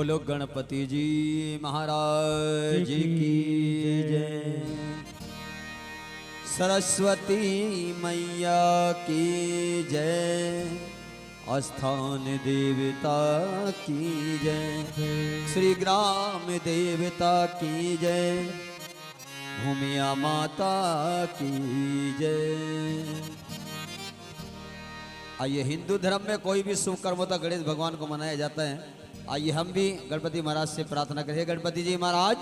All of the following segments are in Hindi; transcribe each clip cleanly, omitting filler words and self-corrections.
बोलो गणपति जी महाराज की जय। सरस्वती मैया की जय। स्थान देवता की जय। श्री ग्राम देवता की जय। भूमिया माता की जय। आइए, हिंदू धर्म में कोई भी शुभ कर्म होता गणेश भगवान को मनाया जाता है। आइए हम भी गणपति महाराज से प्रार्थना करें। गणपति जी महाराज,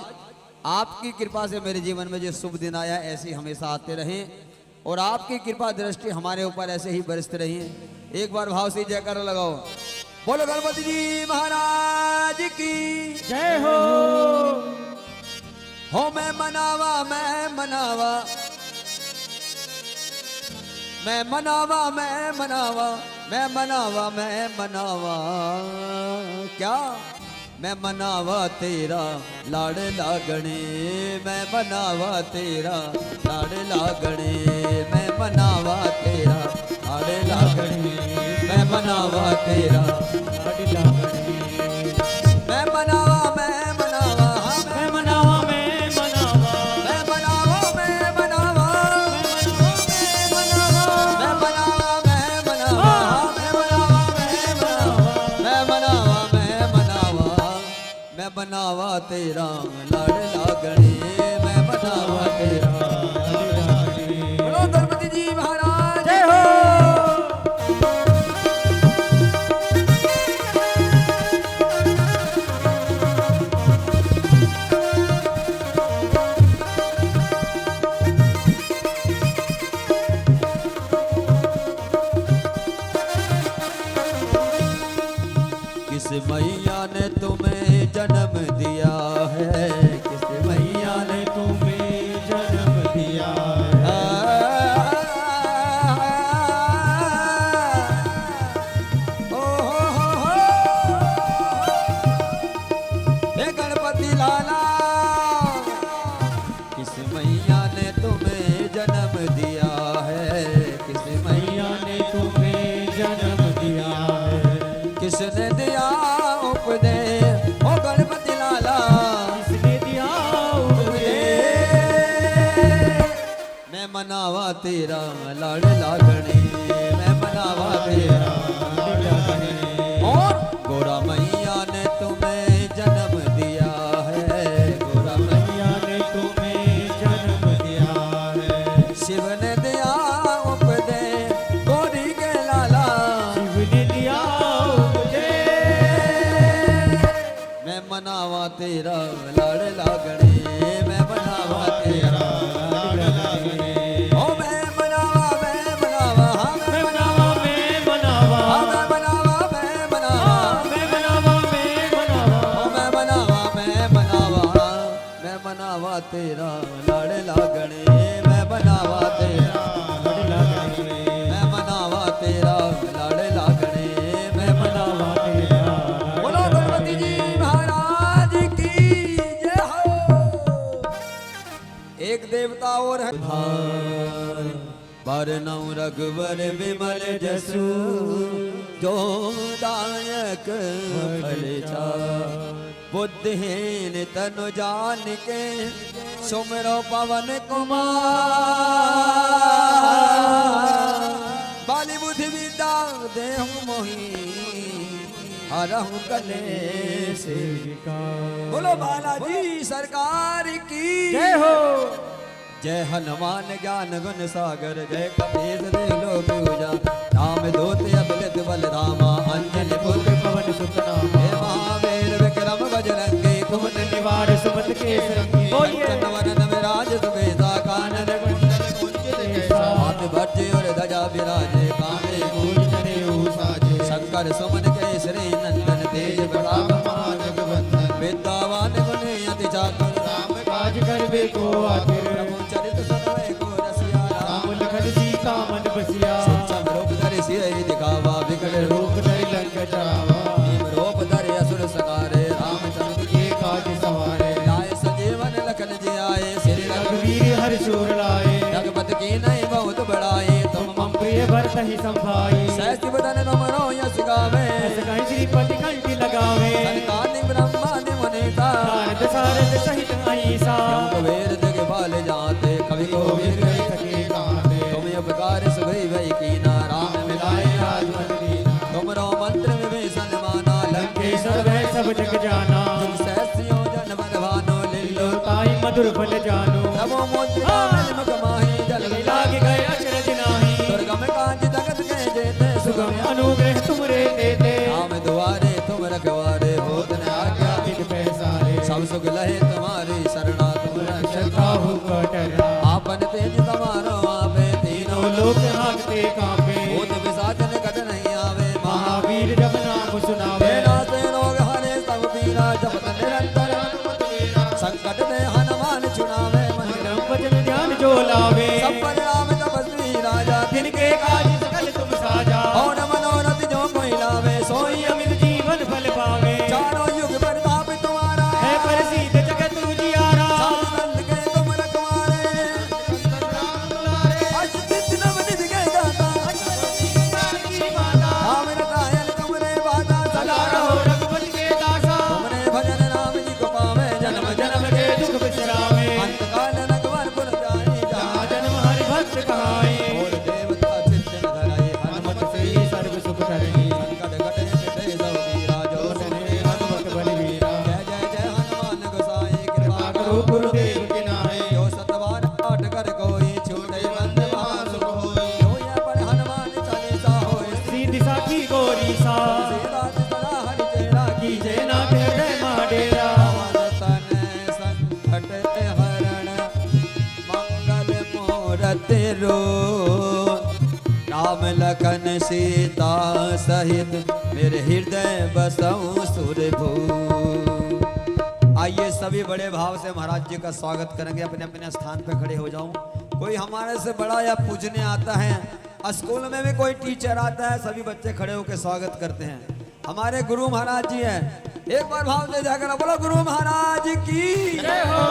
आपकी कृपा से मेरे जीवन में जो शुभ दिन आया ऐसे ही हमेशा आते रहें और आपकी कृपा दृष्टि हमारे ऊपर ऐसे ही बरसते रहिए। एक बार भाव से जयकारा लगाओ। बोलो गणपति जी महाराज की जय हो। मैं मनावा मैं मनावा मैं मनावा मैं मनावा मैं मनावा मैं मनावा क्या मैं मनावा तेरा लाड़ लागणे। मैं मनावा तेरा लाड़ लागणे। मैं मनावा तेरा लाड़ लागणे। मैं मनावा तेरा लाड़ लागणे। मैं मनावा मैं मनावा मैं मनावा मैं मनावा मैं मनावा मैं मनावा मैं मनावा मैं मनावा मैं मनावा मैं मनावा मैं मनावा मैं मनावा मैं मनावा तेरा लाड़ लागणे। मैं मनावा तेरा लाड़ लागणे। बोलो गणपति जी महाराज जय हो। किस मैया ने तुम्हें जन्म दिया है। किस मैया ने तुम्हें जन्म दिया है। हे गणपति लाला, किस मैया ने तुम्हें जन्म दिया है। किस मैया ने तुम्हें जन्म दिया है। किसने दिया उपदेश। ओ गणपति लाला, किसने दिया उपदेश। मैं मनावा तेरा लाड़ लागणे। मैं मनावा तेरा लाड़ लागणे। और गोरा मैया ने तुम्हें जन्म दिया है। गोरा मैया ने तुम्हें जन्म दिया है। शिव ने दिया उपदेश। गोरी के लाला, शिव ने दिया मैं मनावा तेरा लाड़ लागणे। मैं मनावा तेरा लाड़ लागणे। ओ मैं मनावा मैं मनावा मैं मनावा मैं मनावा मैं मनावा मैं मनावा मैं मनावा मैं मनावा ओ मैं मनावा मैं मनावा मैं मनावा तेरा लाड़ लागणे। मैं मनावा तेरा लाड़ लागणे। मैं मनावा तेरा लाड़ लागणे। मैं मनावा तेरा। बोलो गणपति जी महाराज की जय हो। एक देवता और है बारनौ रघुवर विमल जसु जो दायक फल चार। बुद्धिहीन तनु जान के सुमरो पवन कुमार। बाली बुद्धि विद्या देहु मोहि हरहु कलेश विकार। बोलो बालाजी सरकार की जय हो। जय हनुमान ज्ञान गुण सागर। जय कपीस देव लोक पूजा। राम दूत अतुलित बल धामा। अंजनी पुत्र पवन सुत नामा। हे महावीर विक्रम बजरंगी। कुमत निवार सुमत के संगी। बोलिए वरन विराज सुबेसा। कानन कुंडल कुंचित केसा। हाथ भज्य और ध्वजा विराजे। कांधे मूल जनेऊ साजे। शंकर सुमन केसरी नंदन। तेज प्रताप महाजगवंदन। विद्यावान गुणी अति चातुर। राम काज करबे को आतुर। चरित सुनवे को रसिया। राम लखन सीता मन बसिया। सूक्ष्म रूप धरि सिरहि दिखावा। विकट रूप रूप धरि लंक जरावा। भीम रूप धरि असुर सकारे। रामचंद्र के काज सवारे। लाए सजीवन लखन जी आए। श्री रघुवीर हर शूर लाए। रघुपति की नहीं बहुत बड़ाई। तुम मम प्रिय भरत ही संभाई। सहस्त्र बदन तुम रो यस गावे। श्रीपति कंठी लगावे। संतान ब्रह्म जग जाना तुम सहस्यो जनमन भानो लिल्लो ताई मधुर फल जानो नमो मुद्रा मुख माही जल लागे गए अचरज नाही दुर्गम काज जगत के जेते सुगम अनुग्रह तुमरे देते राम द्वारे तुम रखवारे होत न आज्ञा विद पैसारे सब सुख लहे तुम्हारी शरणा तुम श्रद्धा हो कटरा आपन तेज तुम्हारो आपे तीनों लोक हाकते कांपे भूत विसाचन कट नहीं आवे महावीर जब नाम सुनावे बेना से रोग हरे सब पीरा जपत निरंतर संकट में हनुमान छुड़ावे मन मनम वचन ध्यान जो लावे सब पर राम तपस्वी राजा जिनके काज सकल तुम साजा और मनोरथ जो कोई लावे सोई अमित जीवन फल पावे चारों युग प्रताप तुम्हारा है प्रसिद्ध जगत उजियारा साधु संत के तुम रखवारे अष्टसिद्धि नवनिधि के दाता राम रसायन तुमरे बाता सदा रहो रघुपति के दासा तुमरे भजन राम जी को पावे जन्म जन्म के दुख बिसरावे अंत काल रघुवर पुर जाए जहाँ जन्म हरि भक्त कहाए और देवता चित्त न धराए हनुमत से से सर्व सुख करही संकट कटे मिटे सब पीरा जो सुने हनुमत बलवीरा जय जय जय हनुमान गोसाई कृपा करो करो गुरुदेव के नाहे जो सतवार पाठ कर कोई छूटे बंद महासुख होय जो यह पढ़ हनुमान चालीसा होय सीधी साखी गोरी सा सीधा सदा हरि चेरा की कीजे ना हृदय माडेरा पवन तन संकट हरण मंगल मूरति रो राम लखन सीता सहित मेरे हृदय बसऊं सुरभू। आइए सभी बड़े भाव से महाराज जी का स्वागत करेंगे। अपने अपने स्थान पे खड़े हो जाऊं। कोई हमारे से बड़ा या पूजने आता है, स्कूल में भी कोई टीचर आता है, सभी बच्चे खड़े होकर स्वागत करते हैं। हमारे गुरु महाराज जी हैं, एक बार भाव से जाकर बोलो गुरु महाराज की जय हो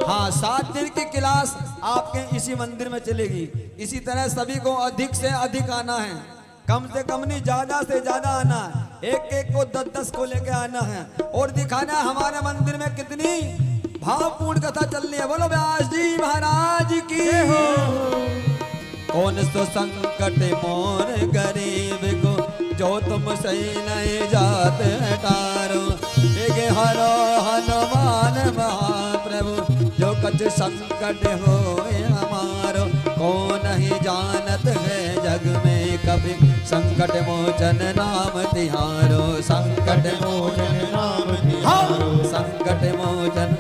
हाँ 7 दिन की क्लास आपके इसी मंदिर में चलेगी। इसी तरह सभी को अधिक से अधिक आना है, कम से कम नहीं ज्यादा से ज्यादा आना है। एक एक को 10-10 को लेके आना है और दिखाना है हमारे मंदिर में कितनी भावपूर्ण कथा चल रही है। बोलो व्यास जी महाराज की हो। कौन सो संकट मोर गरीब को जो तुम सही नहीं जात टारो देगे हरो हनुमान महाप्रभु जो कछ संकट हो हमारो कौन ही जानत है जग में कभी संकट मोचन नाम तिहारो संकट मोचन नाम हाँ संकट मोचन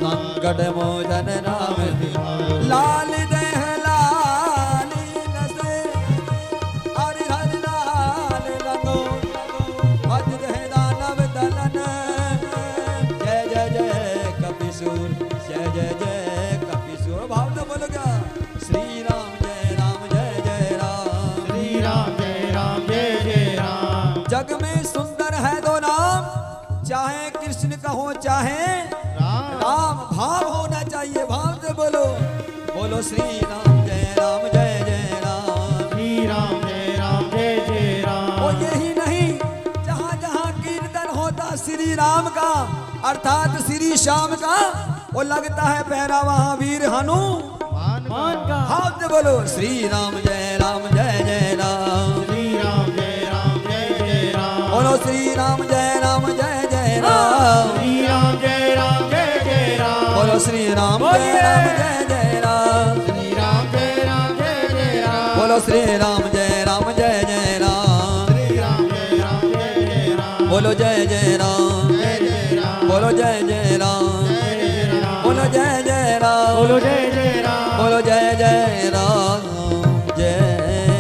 संकट मोचन नाम तिहारो लाल देह लाली नसे हरि हरि लाल रंगो वज्र है दानव दलन जय जय जय कपिसूर जय जय जय कपिसूर। भाव तो बोलो क्या श्री राम जय राम जय जय राम श्री राम जय राम जय जय राम जग में सुंदर है दो नाम चाहे कृष्ण कहो चाहे राम भाव होना चाहिए। भाव से बोलो बोलो श्री राम जय राम जय जय राम श्री राम जय राम जय जय राम। और यही नहीं जहाँ जहाँ कीर्तन होता श्री राम का अर्थात श्री श्याम का वो लगता है पहरा वहाँ वीर हनुमान का भाव से बोलो श्री राम जय राम जय जय राम श्री राम जय राम जय जय राम। बोलो श्री राम जय राम जय जय राम श्री राम जय राम जय जय राम। बोलो श्री राम जय राम जय जय राम श्री राम जय राम जय जय राम। बोलो श्री राम जय राम जय जय राम श्री राम जय राम जय जय राम। बोलो जय जय राम जय जय राम। बोलो जय जय राम जय जय राम। बोलो जय जय राम बोलो जय जय राम। बोलो जय जय राम जय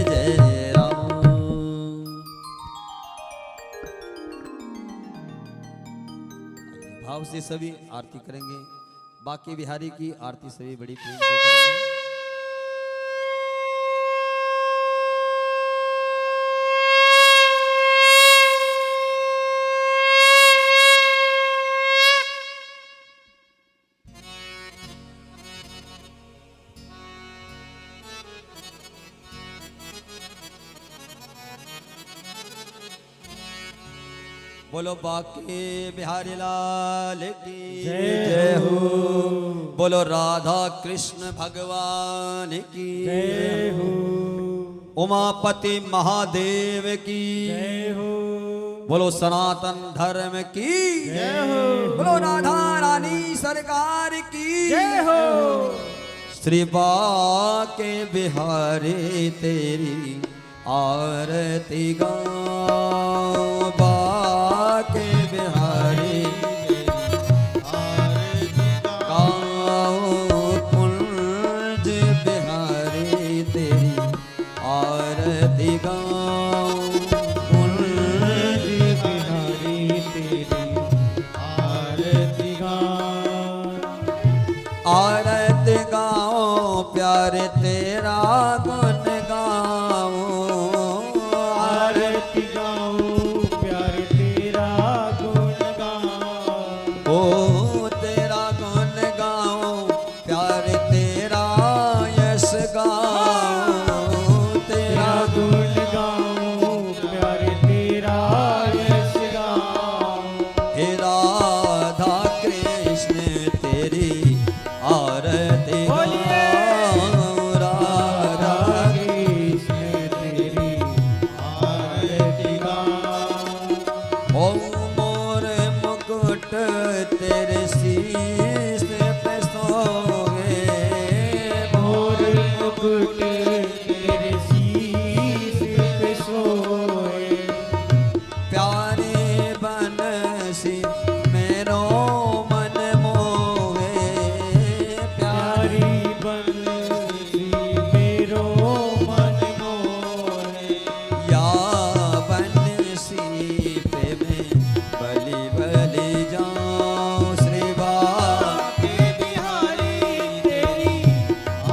जय राम। भाव से सभी आरती करेंगे। बाकी बिहारी की आरती सभी बड़ी प्रेम से करेंगे। बोलो बाके बिहारी लाल की जय हो। बोलो राधा कृष्ण भगवान की जय हो। उमापति महादेव की जय हो। बोलो सनातन धर्म की जय हो बोलो राधा रानी सरकार की जय हो श्री बाके बिहारी तेरी आरती गाओ बाके बिहारी गाओ कुंज बिहारी तेरी आरती गाओ कुंज बिहारी तेरी आरती गान आरती गाओ प्यारे तेरा गुण गाओ आरती गाऊं प्यार तेरा गुण गाऊं ओ तेरा गुण गाओ प्यारे तेरा यश गाओ तेरा तेरा गुण गाऊं प्यार तेरा यश गाऊं हे राधा कृष्ण तेरी आरती बोलिए। गाओ राधा कृष्ण तेरी आरती गाऊं ओ मोर मुकुट तेरे शीश पे सोए मोर मुकुट तेरे शीश पे सोए प्यारे बनसी मेरो मन मोहे प्यारी प्यारी बंसी मेरो मन मोहे या बनसी पे मैं बलि बलि जाऊं श्री बाके बिहारी तेरी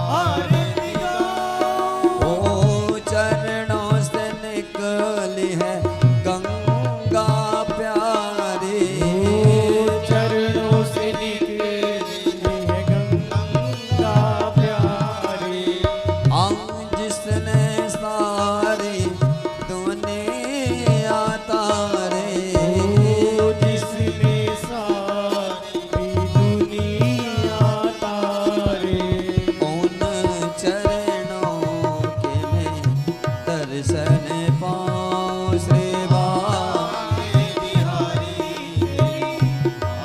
आरती गाऊं ओ चरणों से निकली है गंगा प्यारी चरणों से निकली है गंगा प्यारी जिसने सारी दुनिया तारे जिसने सारी दुनिया तारे उन चरणों के मैं दर्शन पाऊं श्री बाके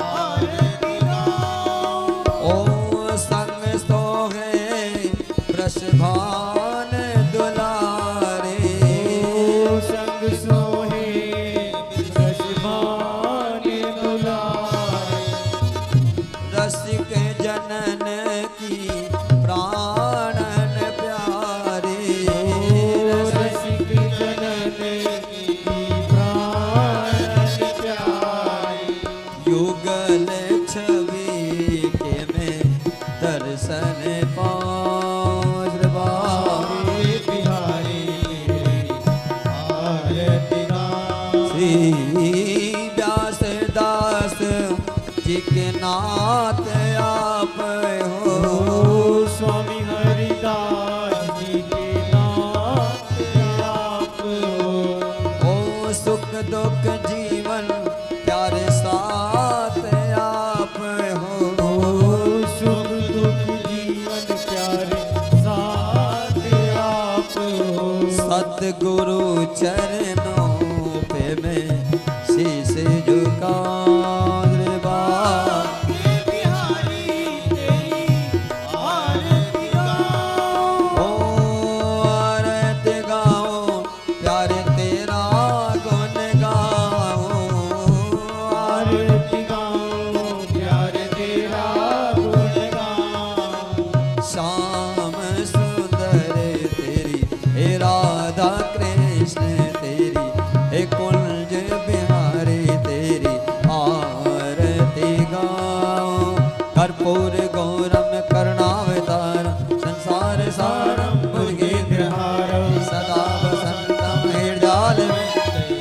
आरती गाऊं ओ संग सोहे वृषभान दुलारे संग सोहे रसमान दुलारे रसिक जनन की प्राणन प्यारे रसिक जनन की प्राण प्यारी युगल छवि के मैं दर्शन पाऊं श्री बाके बिहारी तेरी आरती गाऊं श्री व्यास दास जी के नाथ आप हो स्वामी हरिदास जी के नाथ आप हो ओ सुख दुख जीवन प्यारे साथ आप हो सुख दुख जीवन प्यारे साथ आप हो सतगुरु चरणों पे मैं शीश झुकाऊं रे बाके बिहारी तेरी आरती गाऊं ओ आरती गाओ प्यारे तेरा गुण गाओ आरती गाऊं प्यार तेरा गुण गाऊं श्याम सुंदर तेरी हे राधा कृष्ण तेरी हे कुंज बिहारी तेरी आरती गाओ कर्पूर गौरम करुणावतार संसार सारम भुजगेन्द्रहारम सदा वसंतम हृदयाल में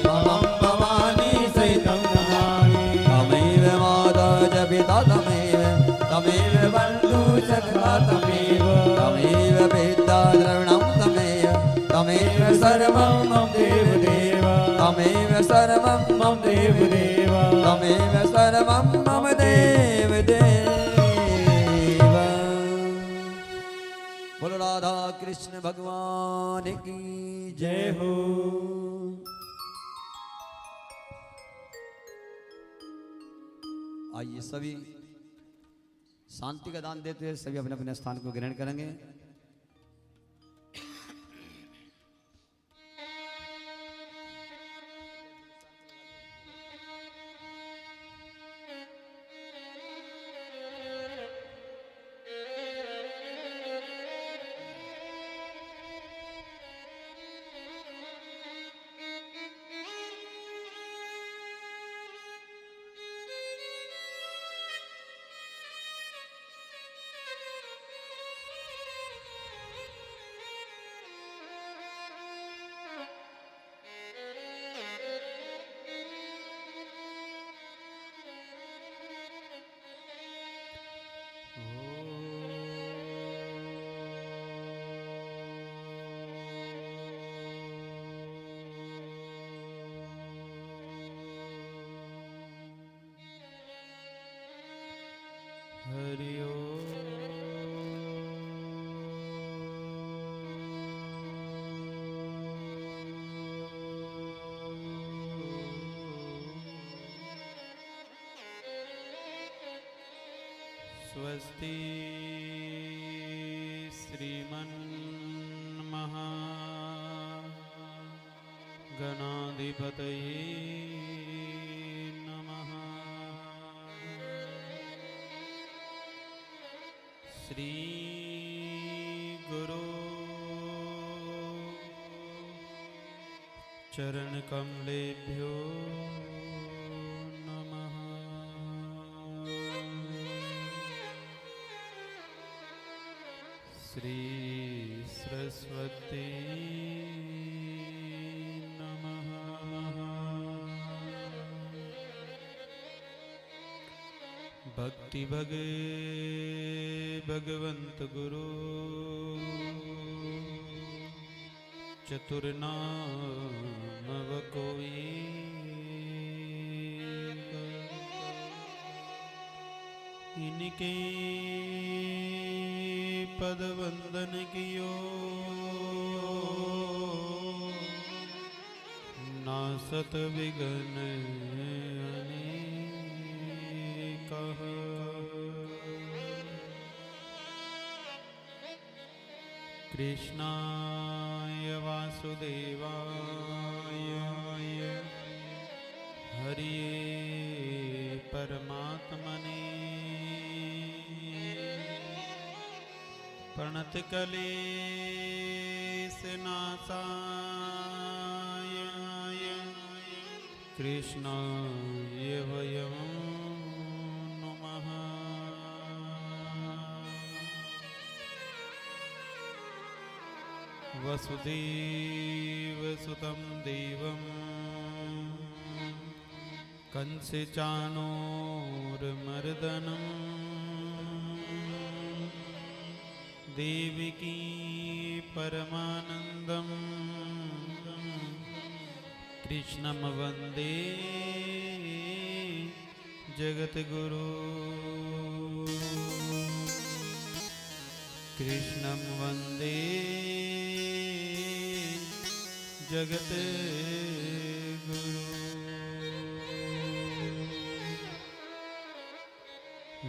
मम भवानी सहितं तमेव माता च पिता तमेव बन्धु सखा तमेव विद्या द्रविणं तमेव सर्वं मम देवदेव तमेव सर्वं मम देवदेव तमेव सर्वं मम देवदेव बोलो राधा कृष्ण भगवान की जय हो आइए सभी शांति का दान देते हुए सभी अपने अपने स्थान को ग्रहण करेंगे। हरि स्वस्ति श्रीमन्महागणाधिपतये नमः। श्री गुरु चरण कमलेभ्यो नमः। श्री सरस्वती नमः। भक्ति भगवंत गुरु चतुर्नाम कोई इनके पद वंदन कियो नासत विघ्न अनेकः। कृष्णाय वासुदेवाय हरिये परमात्मने प्रणतक्लेशनाशाय कृष्णाय वयं नमः। वसुदेवसुतं देवं कंसचाणूरमर्दनं देवकी परमानन्दं कृष्णं वन्दे जगद्गुरु। कृष्णं वन्दे जगद्गुरु।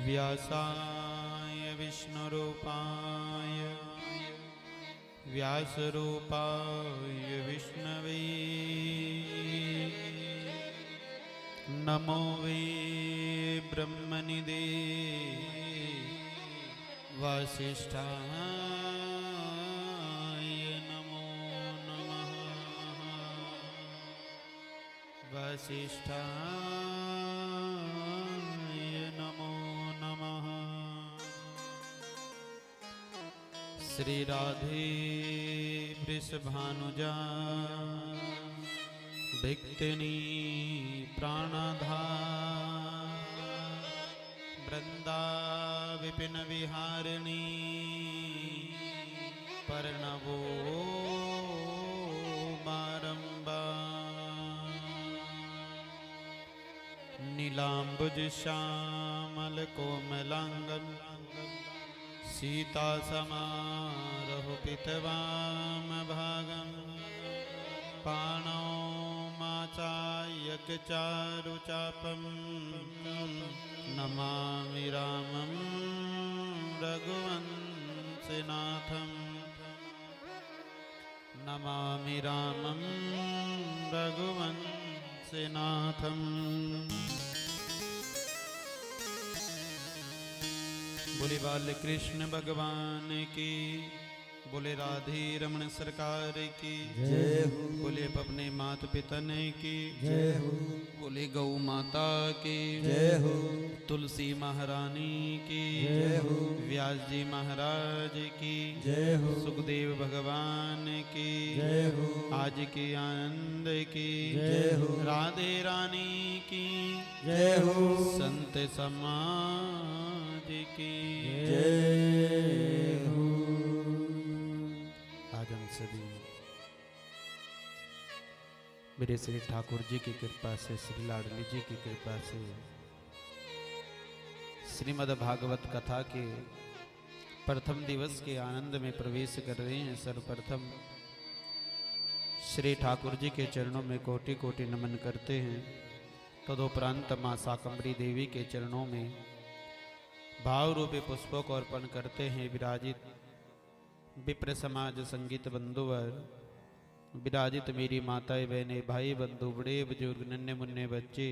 व्यासाय विष्णुरूपाय व्यासरूपाय विष्णवे नमो वे ब्रह्मनिधे वसिष्ठाय नमो नमः। वसिष्ठाय नमो नमः। श्री राधे वृषभानुजा भिक्तिनी प्राणधार वृंदा विपिन विहारिणी पर्णवो बारंबार। नीलांबुज श्यामल कोमलांगं सीता समारोह पितवाम भागं पाणौ सायकचारुचापं नमामि रामं रघुवंशनाथं नमामि रामं रघुवंशनाथं। बोले बाल कृष्ण भगवान की, बोले राधे रमण सरकार की जय हो। बोले अपने मात पितन की जय हो। बोले गौ माता की जय हो। तुलसी महारानी की जय हो। व्यास जी महाराज की जय हो। सुखदेव भगवान की जय हो। आज के आनंद की जय हो। राधे रानी की जय हो। संत समाज की जय हो। आज हम सभी मेरे श्री ठाकुर जी की कृपा से, श्री लाडली जी की कृपा से श्रीमद् भागवत कथा के प्रथम दिवस के आनंद में प्रवेश कर रहे हैं। सर्वप्रथम श्री ठाकुर जी के चरणों में कोटि कोटि नमन करते हैं। तदुपरांत माँ शाकंभरी देवी के चरणों में भाव रूपे पुष्पों को अर्पण करते हैं। विराजित विप्र समाज संगीत बंधुवर, विराजित मेरी माताएं बहनें भाई बंधु बड़े बुजुर्ग नन्हे मुन्ने बच्चे,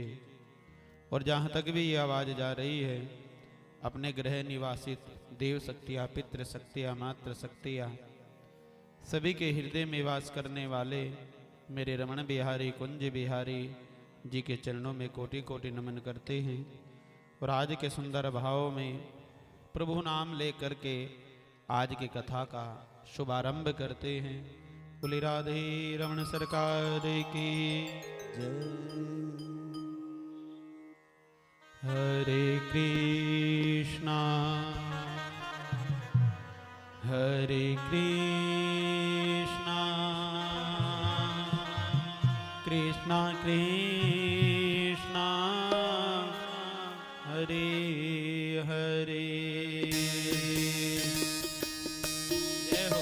और जहाँ तक भी ये आवाज़ जा रही है अपने गृह निवासित देव शक्तियाँ, पितृ शक्तियाँ, मातृ शक्तियाँ, सभी के हृदय में वास करने वाले मेरे रमण बिहारी कुंज बिहारी जी के चरणों में कोटि कोटि नमन करते हैं। और आज के सुंदर भाव में प्रभु नाम लेकर के आज की कथा का शुभारंभ करते हैं। बोले राधे रमण सरकार की जय। हरे कृष्णा हरे कृष्णा कृष्णा कृष्णा हरे हरे। जय हो।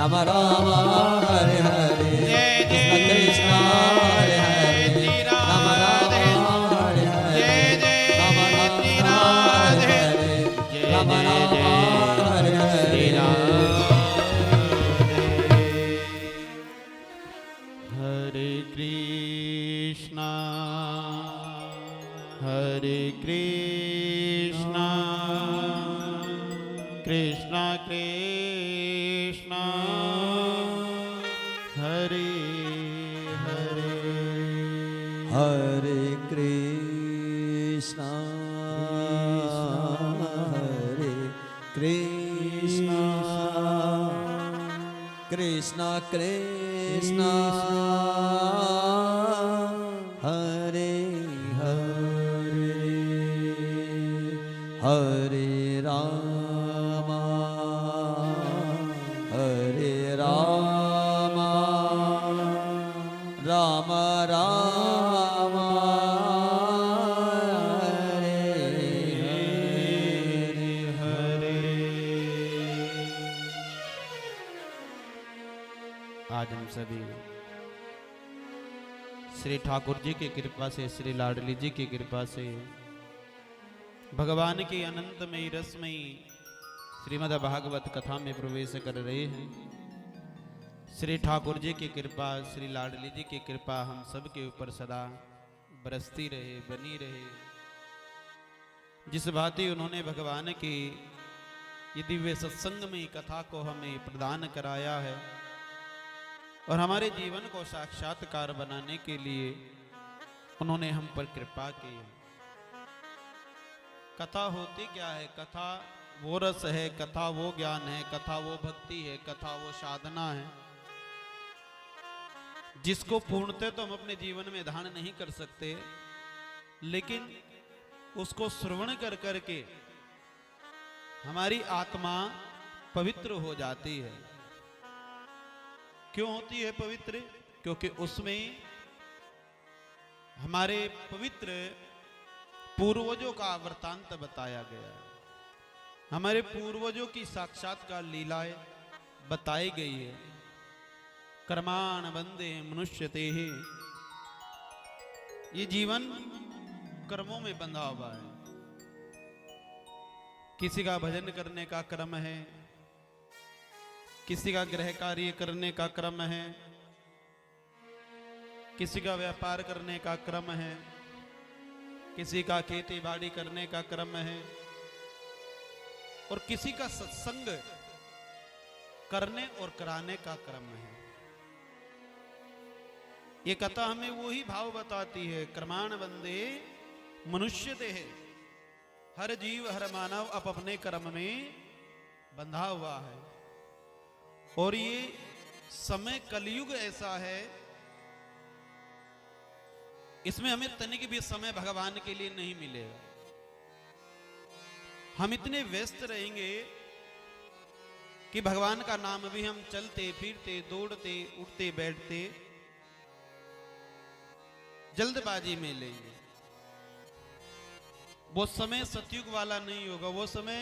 राम राम हरे हरे कृष्ण कृष्ण हरे हरे राम राम हरे हरे राम राम हरे हरे राम राम हरे हरे हरे कृष्णा कृष्णा कृष्णा हरे हरे हरे कृष्णा हरे कृष्णा कृष्णा कृष्णा हरे हरे हरे राम राम राम आज हम सभी श्री ठाकुर जी की कृपा से, श्री लाडली जी की कृपा से भगवान की अनंतमयी रसमयी श्रीमद् भागवत कथा में प्रवेश कर रहे हैं। श्री ठाकुर जी की कृपा, श्री लाडली जी की कृपा हम सब के ऊपर सदा बरसती रहे, बनी रहे। जिस भांति उन्होंने भगवान की ये दिव्य सत्संगमयी कथा को हमें प्रदान कराया है और हमारे जीवन को साक्षात्कार बनाने के लिए उन्होंने हम पर कृपा की है। कथा होती क्या है? कथा वो रस है, कथा वो ज्ञान है, कथा वो भक्ति है, कथा वो साधना है जिसको पूर्णतः तो हम अपने जीवन में धारण नहीं कर सकते, लेकिन उसको श्रवण कर करके हमारी आत्मा पवित्र हो जाती है। क्यों होती है पवित्र? क्योंकि उसमें हमारे पवित्र पूर्वजों का वृतांत बताया गया है, हमारे पूर्वजों की साक्षात्कार लीलाएं बताई गई है। कर्माण बंदे मनुष्य ते है, ये जीवन कर्मों में बंधा हुआ है। किसी का भजन करने का क्रम है, किसी का गृह कार्य करने का क्रम है, किसी का व्यापार करने का क्रम है, किसी का खेती बाड़ी करने का क्रम है और किसी का सत्संग करने और कराने का क्रम है। ये कथा हमें वही भाव बताती है, कर्माण बंदे मनुष्य देह। हर जीव हर मानव अपने कर्म में बंधा हुआ है और ये समय कलयुग ऐसा है, इसमें हमें तनिक भी समय भगवान के लिए नहीं मिलेगा। हम इतने व्यस्त रहेंगे कि भगवान का नाम भी हम चलते फिरते दौड़ते उठते बैठते जल्दबाजी में लेंगे। वो समय सतयुग वाला नहीं होगा, वो समय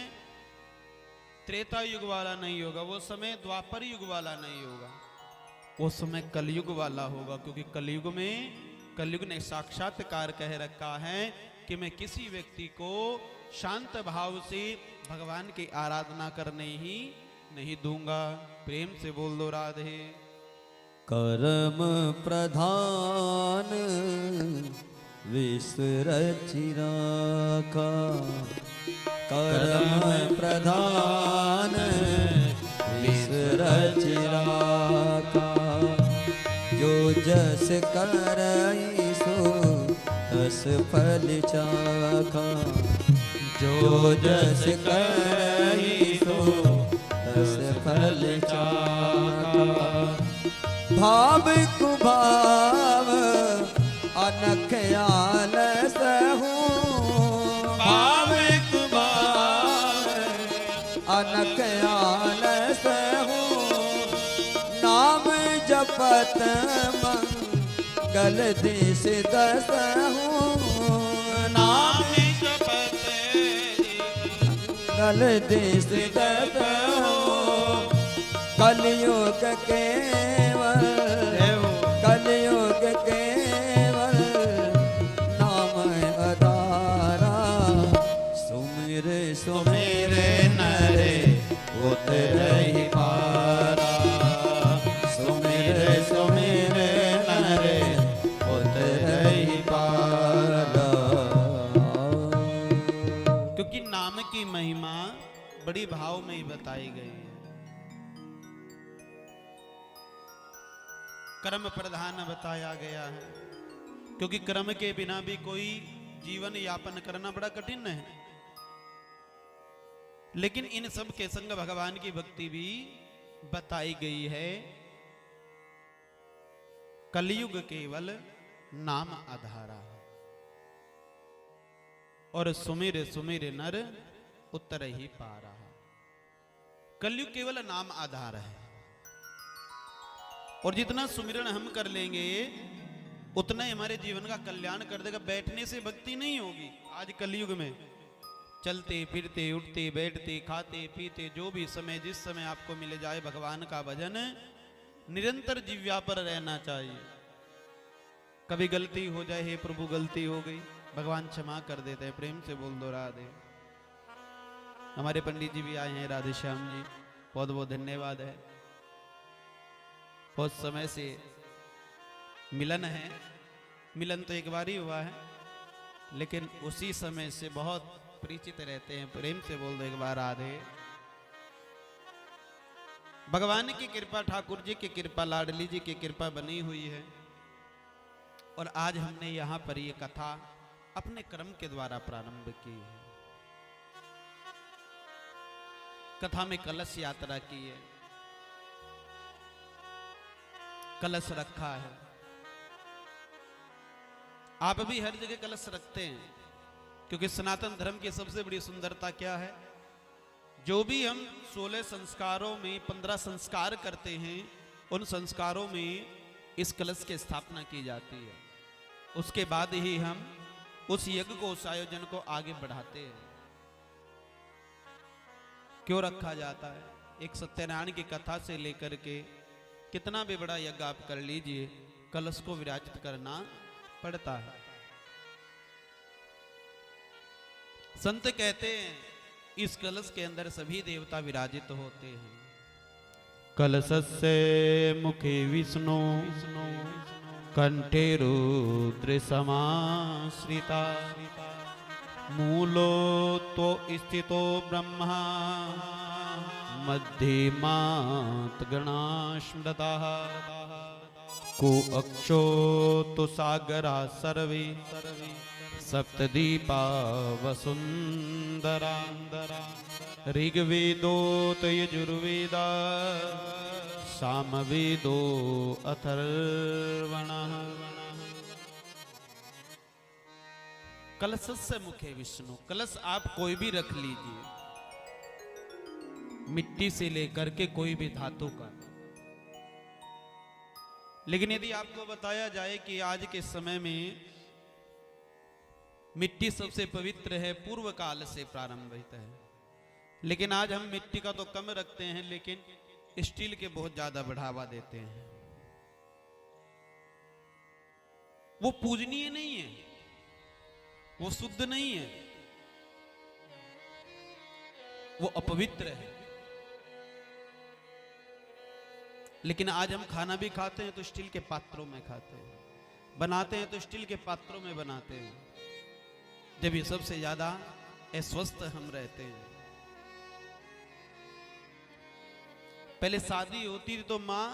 त्रेता युग वाला नहीं होगा, वो समय द्वापर युग वाला नहीं होगा, वो समय कलयुग वाला होगा। क्योंकि कलयुग ने साक्षात्कार कह रखा है कि मैं किसी व्यक्ति को शांत भाव से भगवान की आराधना करने ही नहीं दूंगा। प्रेम से बोल दो राधे। कर्म प्रधान विश्व रचि राखा, कर्म प्रधान विश्व रचि राखा, जो जस करई सो तस फल चाखा, जो जस करई सो तस फल चाखा। भाव कुभाव अनख आलस हूँ, भाव कुभाव अनख आलस हूँ, नाम जपत मंगल दिश दस हूँ, नाम जपत मंगल दिश दस हूँ। कलयुग केवल कलयुग केवल नाम आधारा सुमिर सुमिर नरे उतरहि पारा सुमिर सुमिर नरे उतरहि पारा। क्योंकि नाम की महिमा बड़ी भाव में ही बताई गई है। कर्म प्रधान बताया गया है, क्योंकि कर्म के बिना भी कोई जीवन यापन करना बड़ा कठिन है। लेकिन इन सब के संग भगवान की भक्ति भी बताई गई है। कलयुग केवल नाम आधारा और सुमिर सुमिर नर उत्तर ही पा रहा। कलयुग केवल नाम आधार है, और जितना सुमिरन हम कर लेंगे उतना ही हमारे जीवन का कल्याण कर देगा। बैठने से भक्ति नहीं होगी। आज कलयुग में चलते फिरते उठते बैठते खाते पीते जो भी समय जिस समय आपको मिले जाए भगवान का भजन निरंतर जिह्वा पर रहना चाहिए। कभी गलती हो जाए, हे प्रभु गलती हो गई, भगवान क्षमा कर देते हैं। प्रेम से बोल दो राधे। हमारे पंडित जी भी आए हैं, राधे श्याम जी, बहुत बहुत धन्यवाद है। बहुत समय से मिलन है, मिलन तो एक बार ही हुआ है, लेकिन उसी समय से बहुत परिचित रहते हैं। प्रेम से बोल दो एक बार राधे। भगवान की कृपा, ठाकुर जी की कृपा, लाडली जी की कृपा बनी हुई है। और आज हमने यहाँ पर ये कथा अपने कर्म के द्वारा प्रारंभ की है। कथा में कलश यात्रा की है, कलश रखा है। आप भी हर जगह कलश रखते हैं, क्योंकि सनातन धर्म की सबसे बड़ी सुंदरता क्या है? जो भी हम 16 संस्कारों में 15 संस्कार करते हैं, उन संस्कारों में इस कलश की स्थापना की जाती है। उसके बाद ही हम उस यज्ञ को, उस आयोजन को आगे बढ़ाते हैं। क्यों रखा जाता है? एक सत्यनारायण की कथा से लेकर के कितना भी बड़ा यज्ञ आप कर लीजिए, कलश को विराजित करना पड़ता है। संत कहते हैं इस कलश के अंदर सभी देवता विराजित होते हैं। कलशस्य मुखे विष्णु कंठे रुद्र समाश्रिता मूलो तो स्थितो ब्रह्मा मध्ये मात गणास्मृता को अक्षो तो सागरा सर्वे सप्तदीपा वसुंधरा ऋग्वेदोत यजुर्वेदा सामवेदो अथर्वणः। कलश से मुखे विष्णु। कलश आप कोई भी रख लीजिए, मिट्टी से लेकर के कोई भी धातु का। लेकिन यदि आपको बताया जाए कि आज के समय में मिट्टी सबसे पवित्र है, पूर्व काल से प्रारंभित है, लेकिन आज हम मिट्टी का तो कम रखते हैं, लेकिन स्टील के बहुत ज्यादा बढ़ावा देते हैं। वो पूजनीय नहीं है, वो शुद्ध नहीं है, वो अपवित्र है। लेकिन आज हम खाना भी खाते हैं तो स्टील के पात्रों में खाते हैं, बनाते हैं तो स्टील के पात्रों में बनाते हैं, जब ये सबसे ज्यादा अस्वस्थ हम रहते हैं। पहले शादी होती थी तो माँ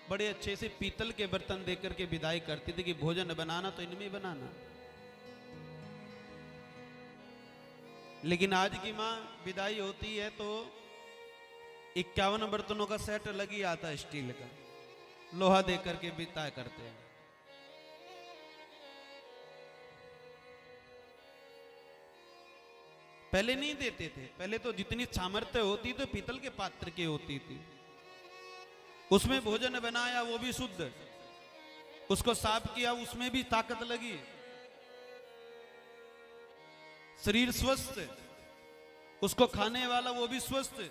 बड़े अच्छे से पीतल के बर्तन देकर के विदाई करती थी कि भोजन बनाना तो इनमें बनाना। लेकिन आज की माँ विदाई होती है तो 51 बर्तनों का सेट अलग ही आता है, स्टील का, लोहा देकर के विदाई करते हैं। पहले नहीं देते थे, पहले तो जितनी सामर्थ्य होती तो पीतल के पात्र की होती थी, उसमें भोजन बनाया वो भी शुद्ध, उसको साफ किया उसमें भी ताकत लगी, शरीर स्वस्थ, उसको खाने वाला वो भी स्वस्थ।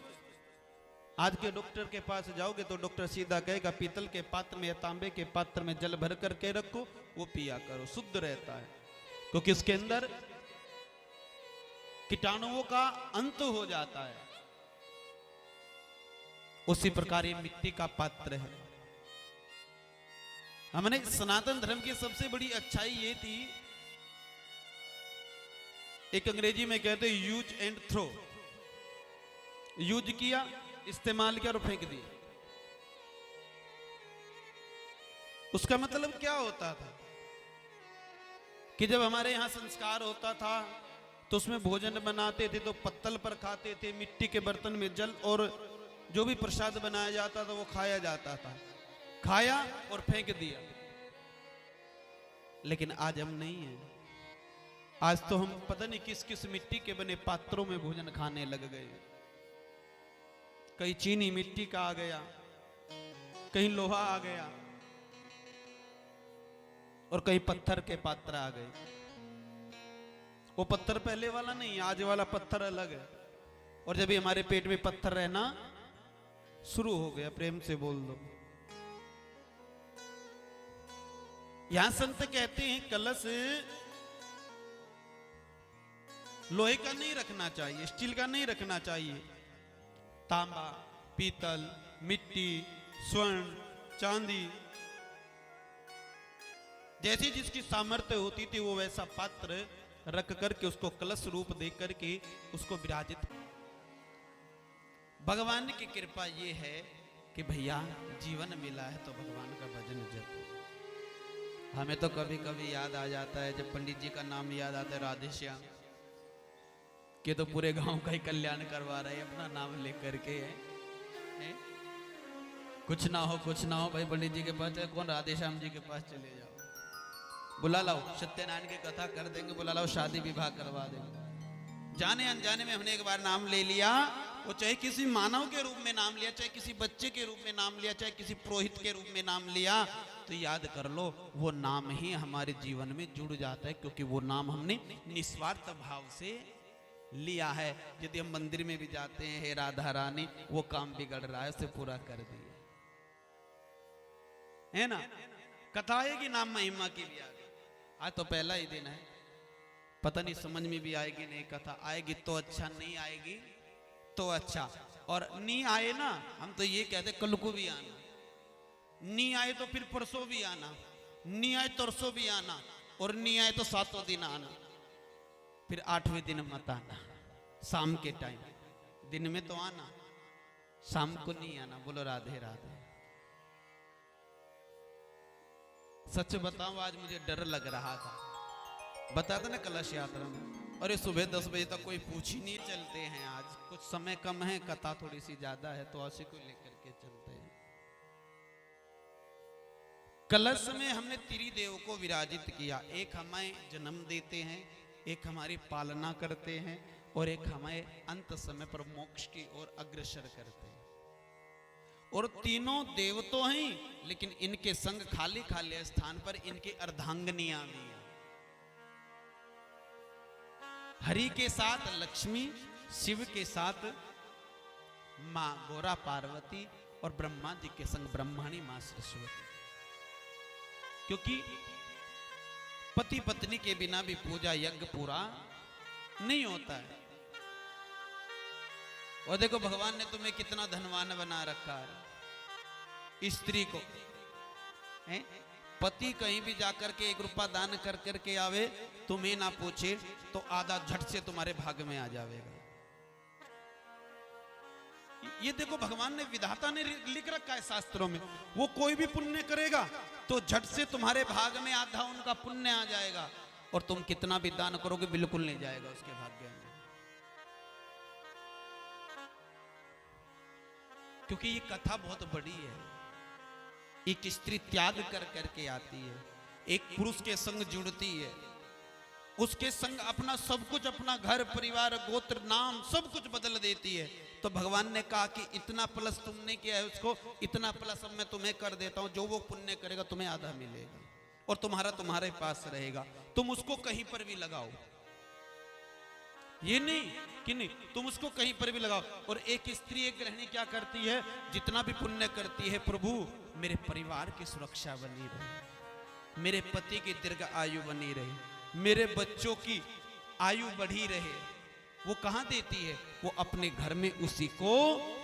आज के डॉक्टर के पास जाओगे तो डॉक्टर सीधा कहेगा पीतल के पात्र में या तांबे के पात्र में जल भर करके रखो, वो पिया करो, शुद्ध रहता है, क्योंकि इसके अंदर कीटाणुओं का अंत हो जाता है। उसी प्रकार ये मिट्टी का पात्र है। हमने सनातन धर्म की सबसे बड़ी अच्छाई ये थी, एक अंग्रेजी में कहते हैं यूज एंड थ्रो। यूज किया, इस्तेमाल किया और फेंक दिया। उसका मतलब क्या होता था कि जब हमारे यहां संस्कार होता था तो उसमें भोजन बनाते थे तो पत्तल पर खाते थे, मिट्टी के बर्तन में जल और जो भी प्रसाद बनाया जाता था वो खाया जाता था, खाया और फेंक दिया। लेकिन आज हम नहीं है। आज तो हम पता नहीं किस किस मिट्टी के बने पात्रों में भोजन खाने लग गए। कहीं चीनी मिट्टी का आ गया, कहीं लोहा आ गया और कहीं पत्थर के पात्र आ गए। वो पत्थर पहले वाला नहीं, आज वाला पत्थर अलग है। और जब भी हमारे पेट में पत्थर रहना शुरू हो गया, प्रेम से बोल दो। यहां संत कहते हैं कलश लोहे का नहीं रखना चाहिए, स्टील का नहीं रखना चाहिए। तांबा, पीतल, मिट्टी, स्वर्ण, चांदी, जैसी जिसकी सामर्थ्य होती थी वो वैसा पात्र रख करके उसको कलश रूप दे करके उसको विराजित। भगवान की कृपा ये है कि भैया जीवन मिला है तो भगवान का भजन जप। हमें तो कभी कभी याद आ जाता है जब पंडित जी का नाम याद आता है, राधे श्याम के तो पूरे गांव का ही कल्याण करवा रहे हैं अपना नाम लेकर के है? कुछ ना हो भाई पंडित जी के पास चले, कौन राधे श्याम जी के पास चले जाओ, बुला लाओ, सत्यनारायण की कथा कर देंगे, बुला लाओ, शादी विवाह करवा देंगे। जाने अनजाने में हमने एक बार नाम ले लिया, वो चाहे किसी मानव के रूप में नाम लिया, चाहे किसी बच्चे के रूप में नाम लिया, चाहे किसी पुरोहित के रूप में नाम लिया, तो याद कर लो वो नाम ही हमारे जीवन में जुड़ जाता है, क्योंकि वो नाम हमने निस्वार्थ भाव से लिया है। यदि हम मंदिर में भी जाते हैं, हे राधा रानी, वो काम बिगड़ रहा है, उसे पूरा कर दिए, है ना। कथा आएगी नाम महिमा की भी आगे। आज तो पहला ही दिन है, पता नहीं समझ में भी आएगी नहीं कथा। आएगी तो अच्छा, नहीं आएगी तो अच्छा। और नहीं आए ना, हम तो ये कहते कल को भी आना, नहीं आए तो फिर परसों भी आना, नहीं आए तरसों भी आना, और नहीं आए तो 7वें दिन आना, फिर 8वें दिन मत आना। शाम के टाइम, दिन में तो आना, शाम को नहीं आना। बोलो राधे राधे। सच बताऊं, आज मुझे डर लग रहा था, बताते ना कलश यात्रा में, अरे सुबह 10 बजे तक कोई पूछ ही नहीं, चलते हैं। आज कुछ समय कम है, कथा थोड़ी सी ज्यादा है, तो उसी को लेकर के चलते हैं। कलश में हमने त्रिदेव को विराजित किया। एक हमें जन्म देते हैं, एक हमारी पालना करते हैं, और एक हमें अंत समय पर मोक्ष की ओर अग्रसर करते हैं। और तीनों देव तो हैं, लेकिन इनके संग खाली खाली स्थान पर इनकी अर्धांगनियां भी हैं। हरि के साथ लक्ष्मी, शिव के साथ मां गौरा पार्वती, और ब्रह्मा जी के संग ब्रह्माणी मां सरस्वती। क्योंकि पति पत्नी के बिना भी पूजा यज्ञ पूरा नहीं होता है। और देखो भगवान ने तुम्हें कितना धनवान बना रखा है, स्त्री को है? पति कहीं भी जाकर के 1 रुपया दान कर करके आवे, तुम्हें ना पूछे, तो आधा झट से तुम्हारे भाग में आ जाएगा। ये देखो भगवान ने, विधाता ने लिख रखा है शास्त्रों में, वो कोई भी पुण्य करेगा तो झट से तुम्हारे भाग में आधा उनका पुण्य आ जाएगा, और तुम कितना भी दान करोगे बिल्कुल नहीं जाएगा उसके भाग्य में। क्योंकि ये कथा बहुत बड़ी है। एक स्त्री त्याग कर करके आती है, एक पुरुष के संग जुड़ती है, उसके संग अपना सब कुछ, अपना घर परिवार गोत्र नाम सब कुछ बदल देती है। तो भगवान ने कहा कि इतना प्लस तुमने किया है उसको, इतना प्लस अब मैं तुम्हें कर देता हूं, जो वो पुण्य करेगा तुम्हें आधा मिलेगा, और तुम्हारा तुम्हारे पास रहेगा, तुम उसको कहीं पर भी लगाओ। ये नहीं कि नहीं, तुम उसको कहीं पर भी लगाओ। और एक स्त्री, एक गृहिणी क्या करती है, जितना भी पुण्य करती है, प्रभु मेरे परिवार की सुरक्षा बनी रहे, मेरे पति की दीर्घ आयु बनी रहे, मेरे बच्चों की आयु बढ़ी रहे, वो कहां देती है, वो अपने घर में उसी को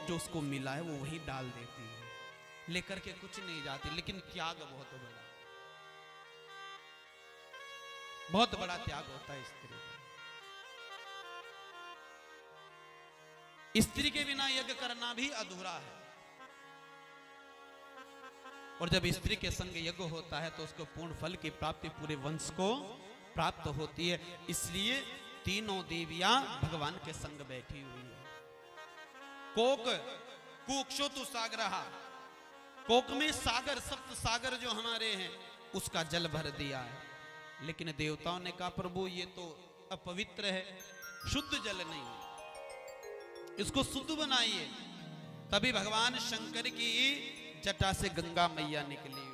जो उसको मिला है वो वही डाल देती है, लेकर के कुछ नहीं जाती। लेकिन त्याग बहुत बड़ा, बहुत बड़ा त्याग होता है स्त्री का। स्त्री के बिना यज्ञ करना भी अधूरा है। और जब स्त्री के संग यज्ञ होता है तो उसको पूर्ण फल की प्राप्ति पूरे वंश को प्राप्त होती है। इसलिए तीनों देवियां भगवान के संग बैठी हुई है। कोक कुक्षोतु सागरहा, कोक में सागर, सप्त सागर जो हमारे हैं उसका जल भर दिया है। लेकिन देवताओं ने कहा प्रभु ये तो अपवित्र है, शुद्ध जल नहीं, इसको शुद्ध बनाइए। तभी भगवान शंकर की जटा से गंगा मैया निकली हुई है।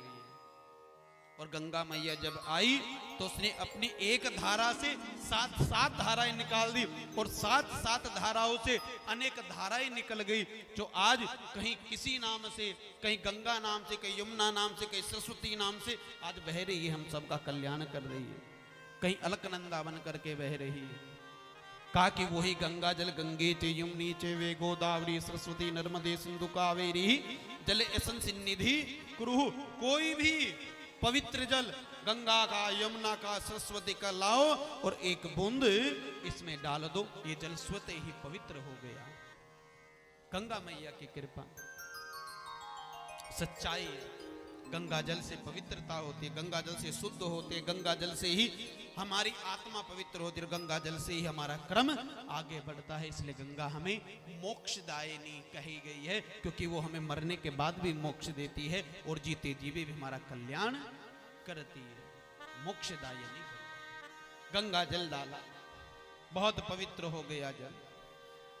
और गंगा मैया जब आई तो उसने अपनी एक धारा से 7 धाराएं निकाल दी, और 7 धाराओं से अनेक धाराएं निकल गई, जो आज कहीं किसी नाम से, कहीं गंगा नाम से, कहीं यमुना नाम से, कहीं सरस्वती नाम से आज बह रही है, हम सबका कल्याण कर रही है। कहीं अलकनंदा बन करके बह रही है। कहा कि वही गंगा जल गंगे चे यमुनी चे वे गोदावरी सरस्वती नर्मदे सिंधु कावेरी जल एसन सिन्निधि कुरु। कोई भी पवित्र जल गंगा का, यमुना का, सरस्वती का लाओ और एक बूंद इसमें डाल दो, ये जल स्वतः ही पवित्र हो गया। गंगा मैया की कृपा, सच्चाई है। गंगा जल से पवित्रता होती है, गंगा जल से शुद्ध होते हैं, गंगा जल से ही हमारी आत्मा पवित्र होती है, गंगा जल से ही हमारा क्रम आगे बढ़ता है। इसलिए गंगा हमें मोक्षदायिनी कही गई है, क्योंकि वो हमें मरने के बाद भी मोक्ष देती है और जीते जी भी हमारा कल्याण करती है। मोक्षदायिनी गंगा जल डाला, बहुत पवित्र हो गया जल।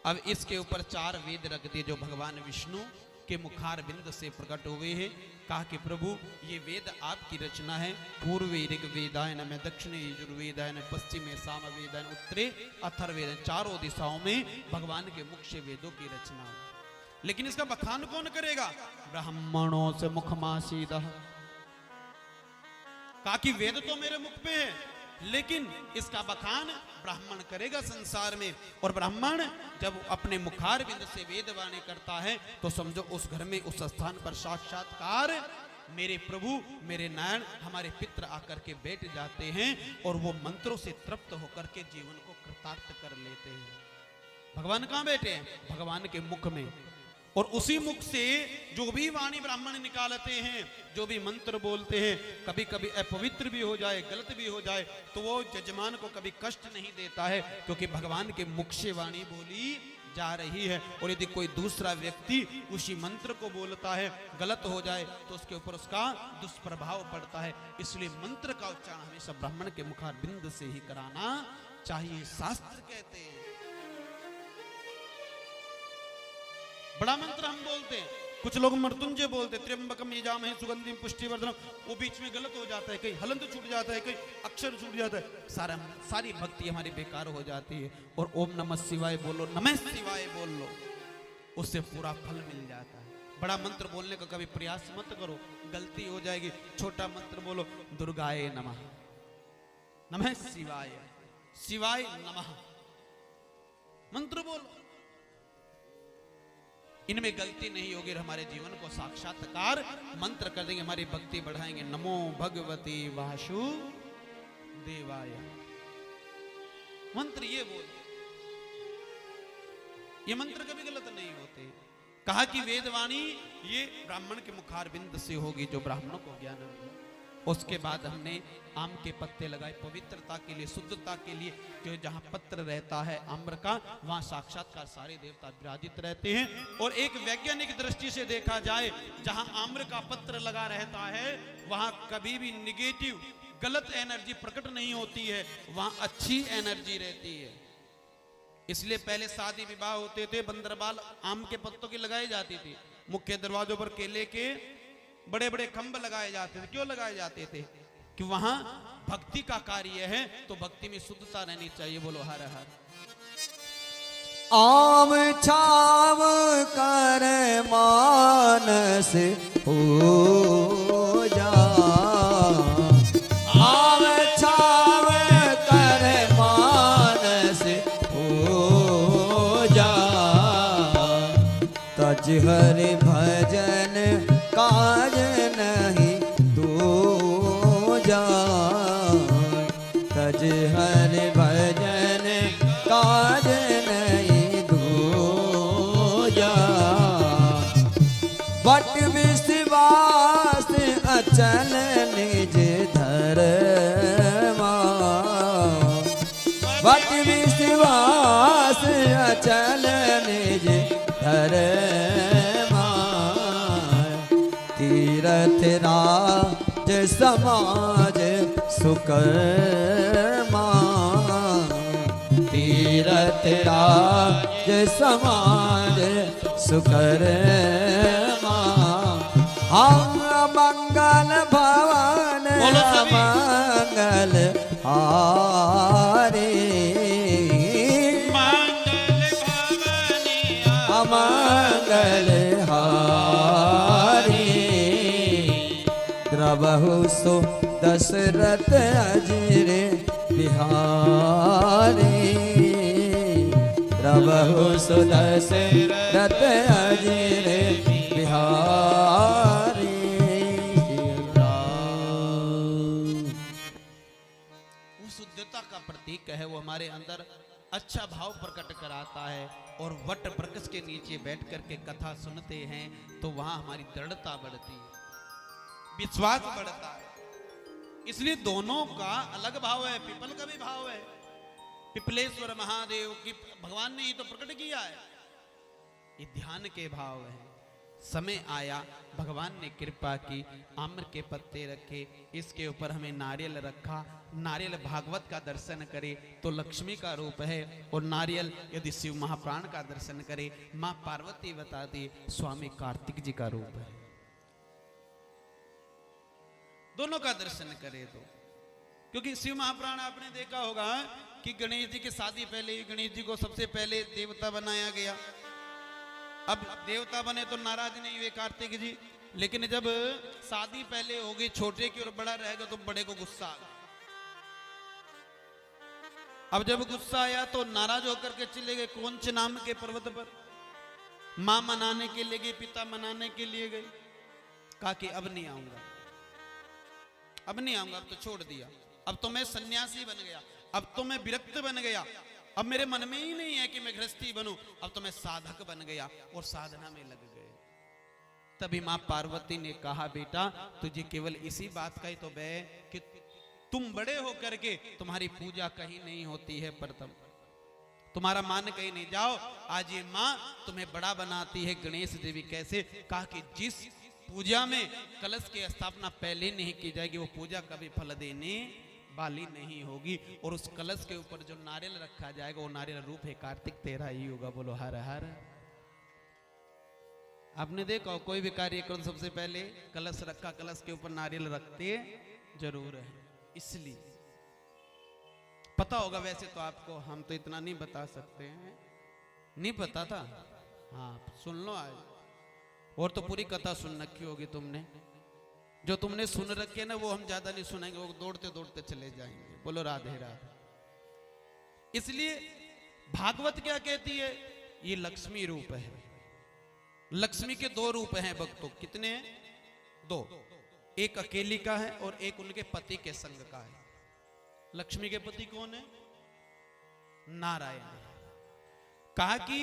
अब इसके ऊपर 4 वेद रख दिए जो भगवान विष्णु के मुखार बिंद से प्रकट हुए हैं। कहा कि प्रभु ये वेद आपकी रचना है। पूर्वे ऋग्वेदायन में, दक्षिणे यजुर्वेदायन, पश्चिमे सामवेदायन, उत्तरे अथर्ववेदायन, 4 दिशाओं में भगवान के मुख से वेदों की रचना है। लेकिन इसका बखान कौन करेगा? ब्राह्मणों से मुखमासीदः। कहा कि वेद तो मेरे मुख पे है, लेकिन इसका बखान ब्राह्मण करेगा संसार में। और ब्राह्मण जब अपने मुखार बिंद से वेद वाणी करता है तो समझो उस घर में, उस स्थान पर साक्षात्कार मेरे प्रभु, मेरे नारायण, हमारे पितर आकर के बैठ जाते हैं और वो मंत्रों से तृप्त होकर के जीवन को कृतार्थ कर लेते हैं। भगवान कहां बैठे हैं? भगवान के मुख में। और उसी मुख से जो भी वाणी ब्राह्मण निकालते हैं, जो भी मंत्र बोलते हैं, कभी कभी अपवित्र भी हो जाए, गलत भी हो जाए, तो वो जजमान को कभी कष्ट नहीं देता है, क्योंकि भगवान के मुख से वाणी बोली जा रही है। और यदि कोई दूसरा व्यक्ति उसी मंत्र को बोलता है, गलत हो जाए, तो उसके ऊपर उसका दुष्प्रभाव पड़ता है। इसलिए मंत्र का उच्चारण हमेशा ब्राह्मण के मुखार बिंद से ही कराना चाहिए, शास्त्र कहते हैं। बड़ा मंत्र हम बोलते हैं, कुछ लोग मृत्युंजय बोलते हैं, त्र्यंबकम यजामहे सुगंधिम पुष्टिवर्धनम, वो बीच में गलत हो जाता है, कहीं हलंत छूट जाता है, कहीं अक्षर छूट जाता है, सारी भक्ति हमारी बेकार हो जाती है। और ओम नमः शिवाय बोलो, नमः शिवाय बोल लो, उससे पूरा फल मिल जाता है। बड़ा मंत्र बोलने का कभी प्रयास मत करो, गलती हो जाएगी। छोटा मंत्र बोलो, दुर्गाय नमः, नमः शिवाय, शिवाय नमः, मंत्र बोलो, इनमें गलती नहीं होगी। हमारे जीवन को साक्षात्कार मंत्र कर देंगे, हमारी भक्ति बढ़ाएंगे। नमो भगवती वासुदेवाय, मंत्र ये बोल, ये मंत्र कभी गलत नहीं होते। कहा कि वेदवाणी ये ब्राह्मण के मुखार बिंद से होगी, जो ब्राह्मणों को ज्ञान है। उसके बाद हमने आम के पत्ते लगाए पवित्रता के लिए, शुद्धता के लिए, जो जहां पत्र रहता है आम्र का, वहां साक्षात्कार सारे देवता विराजित रहते हैं। और एक वैज्ञानिक दृष्टि से देखा जाए, जहां आम्र का पत्र लगा रहता है वहां कभी भी निगेटिव, गलत एनर्जी प्रकट नहीं होती है, वहां अच्छी एनर्जी रहती है। इसलिए पहले शादी विवाह होते थे, बंदरबाल आम के पत्तों की लगाई जाती थी, मुख्य दरवाजों पर केले के बड़े बड़े खंभ लगाए जाते थे। क्यों लगाए जाते थे? कि वहां भक्ति का कार्य है, तो भक्ति में शुद्धता रहनी चाहिए। बोलो हर हर। आम छाव कर मानस हो जा, आम छाव कर मानस हो जा, तज हरि भजन काज नहीं दो जा, तज हरि भजन काज नहीं दो जा, बट विश्वास अचल निज धर्मा, बट विश्वास अचल निज धर्मा, तीरथ राज समाज सुकर्मा, तीरथ राज समाज सुकर्मा, हम मंगल भवन मंगल हारे, मंगल हारे, द्रवहु सो दशरथ अजरे बिहारी, द्रवहु सो दशरथ अजरे बिहारी। वो शुद्धता का प्रतीक है, वो हमारे अंदर अच्छा भाव प्रकट कराता है। और वट वृक्ष के नीचे बैठ करके कथा सुनते हैं तो वहां हमारी दृढ़ता बढ़ती है, विश्वास बढ़ता है। इसलिए दोनों का अलग भाव है, पीपल का भी भाव है। पिपलेश्वर महादेव की भगवान ने ही तो प्रकट किया है, ये ध्यान के भाव है। समय आया, भगवान ने कृपा की, आम्र के पत्ते रखे, इसके ऊपर हमें नारियल रखा। नारियल भागवत का दर्शन करे तो लक्ष्मी का रूप है, और नारियल यदि शिव महाप्राण का दर्शन करे, मां पार्वती बताती स्वामी कार्तिक जी का रूप है। दोनों का दर्शन करे तो, क्योंकि शिव महाप्राण आपने देखा होगा कि गणेश जी की शादी पहले ही गणेश जी को सबसे पहले देवता बनाया गया। अब देवता बने तो नाराज नहीं हुए कार्तिक जी, लेकिन जब शादी पहले होगी, छोटे की और बड़ा रहेगा तो बड़े को गुस्सा आ गया। अब जब गुस्सा आया तो नाराज होकर के चले गए कौन से नाम के पर्वत पर, मां मनाने के लिए गए, पिता मनाने के लिए गए, कहा कि अब नहीं आऊंगा, अब नहीं आऊंगा, अब तो छोड़ दिया, अब तो मैं सन्यासी बन गया, अब तो मैं विरक्त बन गया, अब मेरे मन में ही नहीं है कि मैं गृहस्थी बनूं, अब तो मैं साधक बन गया और साधना में लग गए। तभी मां पार्वती ने कहा, बेटा तुझे केवल इसी बात का ही तो भय कि तुम बड़े हो करके तुम्हारी पूजा कहीं नहीं होती है, प्रथम तुम्हारा मान कहीं नहीं, जाओ आज ये मां तुम्हें बड़ा बनाती है। गणेश देवी कैसे? कहा कि जिस पूजा में कलश की स्थापना पहले नहीं की जाएगी वो पूजा कभी फल देने वाली नहीं होगी। और उस कलश के ऊपर जो नारियल रखा जाएगा वो नारियल रूप है कार्तिक तेरा ही होगा। बोलो हर हर। आपने देखा कोई भी कार्य करो सबसे पहले कलश रखा, कलश के ऊपर नारियल रखते जरूर है। इसलिए पता होगा वैसे तो आपको, हम तो इतना नहीं बता सकते हैं, नहीं पता था, हाँ सुन लो आज, और तो पूरी कथा सुन रखी होगी तुमने, जो तुमने सुन रखी है ना वो हम ज्यादा नहीं सुनेंगे, वो दौड़ते दौड़ते चले जाएंगे। बोलो राधे राधे। इसलिए भागवत क्या कहती है, ये लक्ष्मी रूप है। लक्ष्मी के दो रूप हैं भक्तों, कितने हैं? दो, एक अकेली का है और एक उनके पति के संग का है। लक्ष्मी के पति कौन है? नारायण। कहा कि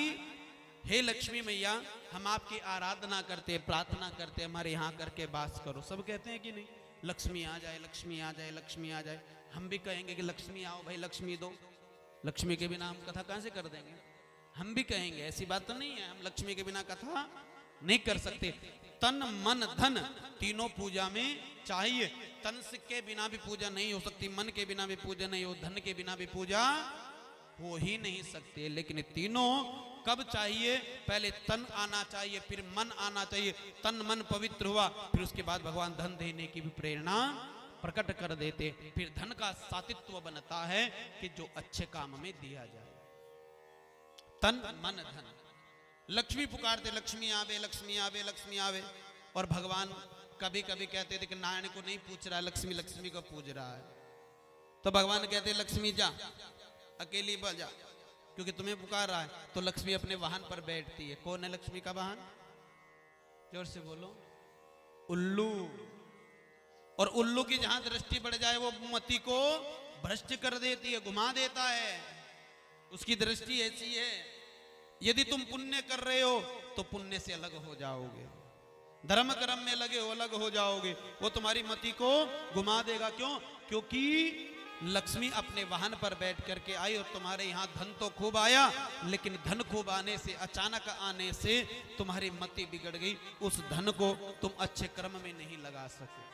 हे लक्ष्मी मैया हम आपकी आराधना करते, प्रार्थना करते, हमारे यहाँ करके वास करो। सब कहते हैं कि नहीं, लक्ष्मी आ जाए, लक्ष्मी आ जाए, लक्ष्मी आ जाए। हम भी कहेंगे कि लक्ष्मी आओ भाई, लक्ष्मी दो। लक्ष्मी के बिना हम कथा कहां से कर देंगे? हम भी कहेंगे, ऐसी बात तो नहीं है, हम लक्ष्मी के बिना कथा नहीं कर सकते। तन मन धन तीनों पूजा में चाहिए। तन के बिना भी पूजा नहीं हो सकती, मन के बिना भी पूजा नहीं हो, धन के बिना भी पूजा हो ही नहीं सकते। लेकिन तीनों कब चाहिए? पहले तन आना चाहिए, फिर मन आना चाहिए। तन मन पवित्र हुआ, फिर उसके बाद भगवान धन देने की भी प्रेरणा प्रकट कर देते। फिर धन का सातित्व बनता है कि जो अच्छे काम में दिया जाए। तन मन धन। लक्ष्मी पुकारते, लक्ष्मी आवे लक्ष्मी आवे लक्ष्मी आवे। और भगवान कभी कभी कहते थे कि नारायण को नहीं पूछ रहा है, लक्ष्मी लक्ष्मी को पूज रहा है। तो भगवान कहते लक्ष्मी जा, अकेली जा, क्योंकि तुम्हें पुकार रहा है। तो लक्ष्मी अपने वाहन पर बैठती है। कौन है लक्ष्मी का वाहन? जोर से बोलो। उल्लू। और उल्लू की जहां दृष्टि पड़ जाए वो मति को भ्रष्ट कर देती है, घुमा देता है। उसकी दृष्टि ऐसी है, यदि तुम पुण्य कर रहे हो तो पुण्य से अलग हो जाओगे, धर्म कर्म में लगे हो अलग हो जाओगे। वो तुम्हारी मति को घुमा देगा। क्यों? क्योंकि लक्ष्मी अपने वाहन पर बैठ करके आई और तुम्हारे यहाँ धन तो खूब आया, लेकिन धन खूब आने से, अचानक आने से तुम्हारी मति बिगड़ गई। उस धन को तुम अच्छे कर्म में नहीं लगा सके।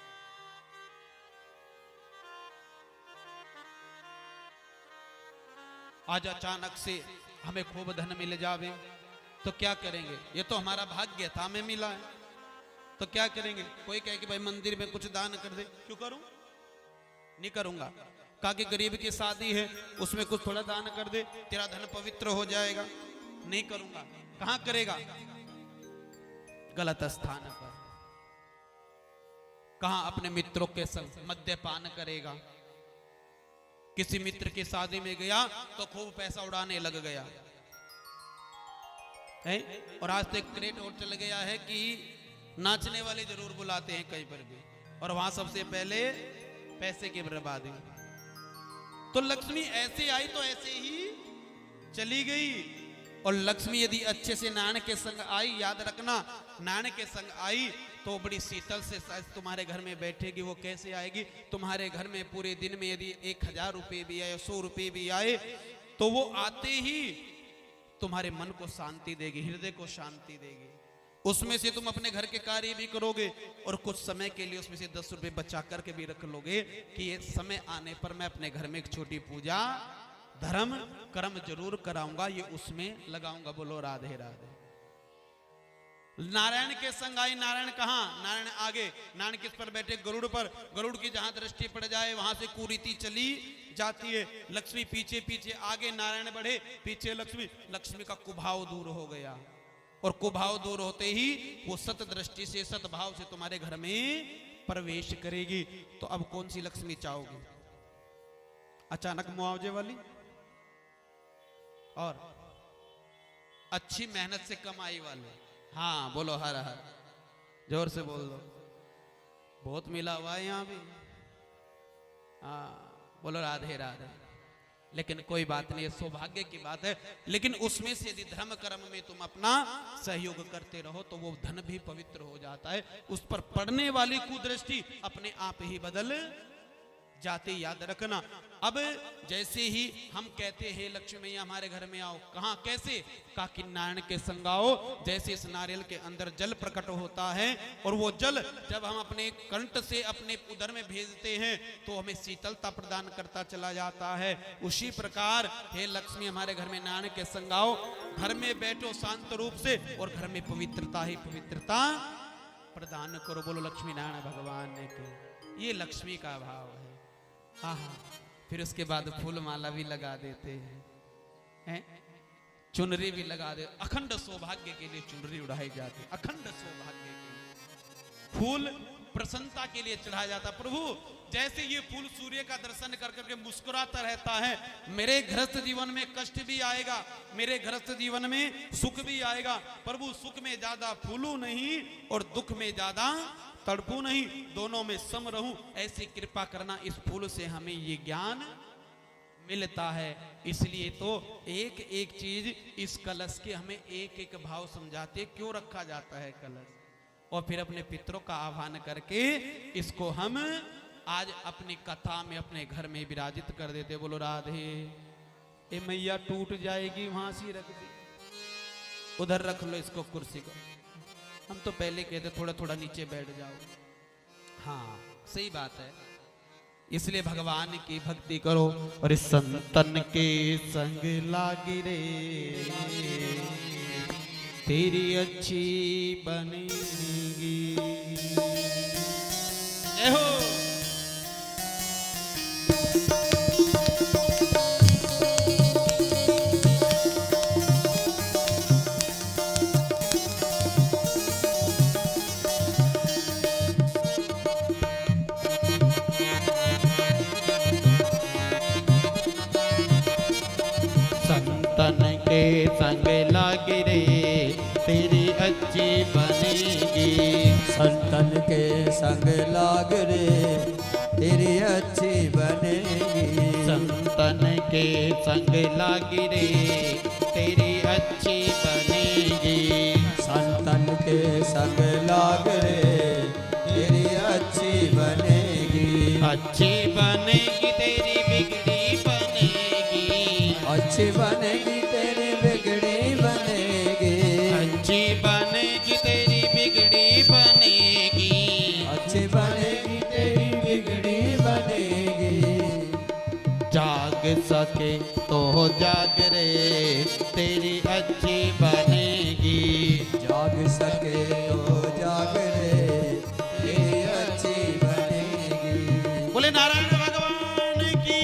आज अचानक से हमें खूब धन मिल जावे तो क्या करेंगे? ये तो हमारा भाग्य था, हमें मिला है, तो क्या करेंगे? कोई कहे कि भाई मंदिर में कुछ दान कर दे। क्यों करूं? नहीं करूंगा। कहा कि गरीब की शादी है, उसमें कुछ थोड़ा दान कर दे, तेरा धन पवित्र हो जाएगा। नहीं करूंगा। कहां करेगा? गलत स्थान पर। कहां? अपने मित्रों के संग मद्यपान करेगा। किसी मित्र की शादी में गया तो खूब पैसा उड़ाने लग गया है। और आज तो एक क्रेट और चल गया है कि नाचने वाले जरूर बुलाते हैं कहीं पर भी, और वहां सबसे पहले पैसे की बर्बादी। तो लक्ष्मी ऐसे आई तो ऐसे ही चली गई। और लक्ष्मी यदि अच्छे से नारायण के संग आई, याद रखना, नारायण के संग आई तो बड़ी शीतल से तुम्हारे घर में बैठेगी। वो कैसे आएगी? तुम्हारे घर में पूरे दिन में यदि 1000 रुपये भी आए, 100 रुपये भी आए, तो वो आते ही तुम्हारे मन को शांति देगी, हृदय को शांति देगी। उसमें से तुम अपने घर के कार्य भी करोगे और कुछ समय के लिए उसमें से 10 रुपये बचा करके भी रख लोगे कि ये समय आने पर मैं अपने घर में एक छोटी पूजा, धर्म कर्म जरूर कराऊंगा, ये उसमें लगाऊंगा। बोलो राधे राधे। नारायण के संग आई। नारायण कहां? नारायण आगे। नारायण किस पर बैठे? गरुड़ पर। गरुड़ की जहां दृष्टि पड़ जाए वहां से कुरीति चली जाती है। लक्ष्मी पीछे पीछे, आगे नारायण बढ़े, पीछे लक्ष्मी। लक्ष्मी का कुभाव दूर हो गया, और कुभाव दूर होते ही वो सत दृष्टि से, सतभाव से तुम्हारे घर में प्रवेश करेगी। तो अब कौन सी लक्ष्मी चाहोगी? अचानक मुआवजे वाली और अच्छी मेहनत से कमाई वाले? हाँ बोलो हर हर, जोर से बोल दो। बहुत मिला हुआ है यहाँ भी। हाँ बोलो राधे राधे। लेकिन कोई बात नहीं, सौभाग्य की बात है। लेकिन उसमें से यदि धर्म कर्म में तुम अपना सहयोग करते रहो तो वो धन भी पवित्र हो जाता है। उस पर पड़ने वाली कुदृष्टि अपने आप ही बदल जाते, याद रखना। अब जैसे ही हम कहते हैं लक्ष्मी मैया हमारे घर में आओ, कहां कैसे? कहा कि नारायण के संग आओ। जैसे इस नारियल के अंदर जल प्रकट होता है और वो जल जब हम अपने कंठ से अपने उदर में भेजते हैं तो हमें शीतलता प्रदान करता चला जाता है। उसी प्रकार हे लक्ष्मी हमारे घर में नारायण के संग आओ, घर में बैठो शांत रूप से और घर में पवित्रता ही पवित्रता प्रदान करो। बोलो लक्ष्मी नारायण भगवान के। ये लक्ष्मी का भाव है। हाँ हाँ। फिर उसके बाद फूल माला भी लगा देते हैं, चुनरी भी लगा दे। अखंड सौभाग्य के लिए चुनरी उड़ाई जाती, अखंड सौभाग्य के लिए। फूल प्रसन्नता के लिए चढ़ाया जाता। प्रभु जैसे ये फूल सूर्य का दर्शन कर करके मुस्कुराता रहता है, मेरे गृहस्थ जीवन में कष्ट भी आएगा, मेरे गृहस्थ जीवन में सुख भी आएगा। प्रभु सुख में ज्यादा फूलू नहीं और दुख में ज्यादा तड़पू नहीं, दोनों में सम रहूं, ऐसी कृपा करना। इस फूल से हमें ये ज्ञान मिलता है। इसलिए तो एक एक चीज इस कलश के हमें एक एक भाव समझाते, क्यों रखा जाता है कलश, और फिर अपने पितरों का आह्वान करके इसको हम आज अपनी कथा में अपने घर में विराजित कर देते। बोलो राधे। ए मैया टूट जाएगी, वहां से रख दी, उधर रख लो इसको, कुर्सी को। हम तो पहले कहते थोड़ा थोड़ा नीचे बैठ जाओ। हाँ सही बात है। इसलिए भगवान की भक्ति करो और इस संतन के संग लागी रे, तेरी अच्छी बनेगी। जय हो। संतन के संग लाग रे तेरी अच्छी बनेगी। संतन के संग लागी रे तेरी अच्छी बनेगी। संतन के संग लाग रे तेरी अच्छी बनेगी। अच्छी बनेगी तेरी बिगड़ी बनेगी। अच्छी बनेगी तेरी बिगड़ी बनेगी। अच्छी बनेगी तेरी बिगड़ी बनेगी। अच्छी बनेगी तेरी बिगड़ी बनेगी। जाग सके तो जाग रे तेरी अच्छी बनेगी। जाग सके तो जाग रे तेरी अच्छी बनेगी। बोले नारायण भगवान की।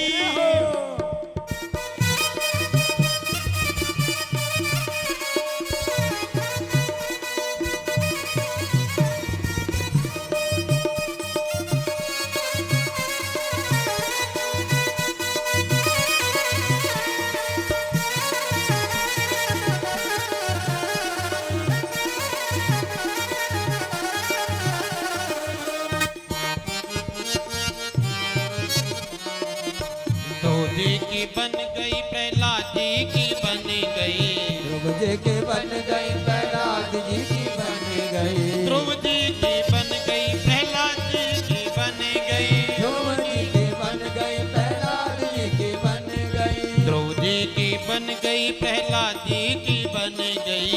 द्रौपदी की बन गई प्रहलाद जी की बन गई। द्रौपदी के बन गई प्रहलाद जी की बन गई। द्रौपदी की बन गई प्रहलाद जी की बन गई। द्रौपदी की बन गई प्रहलाद जी की बन गई। द्रौपदी की बन गई प्रहलाद जी की बन गई।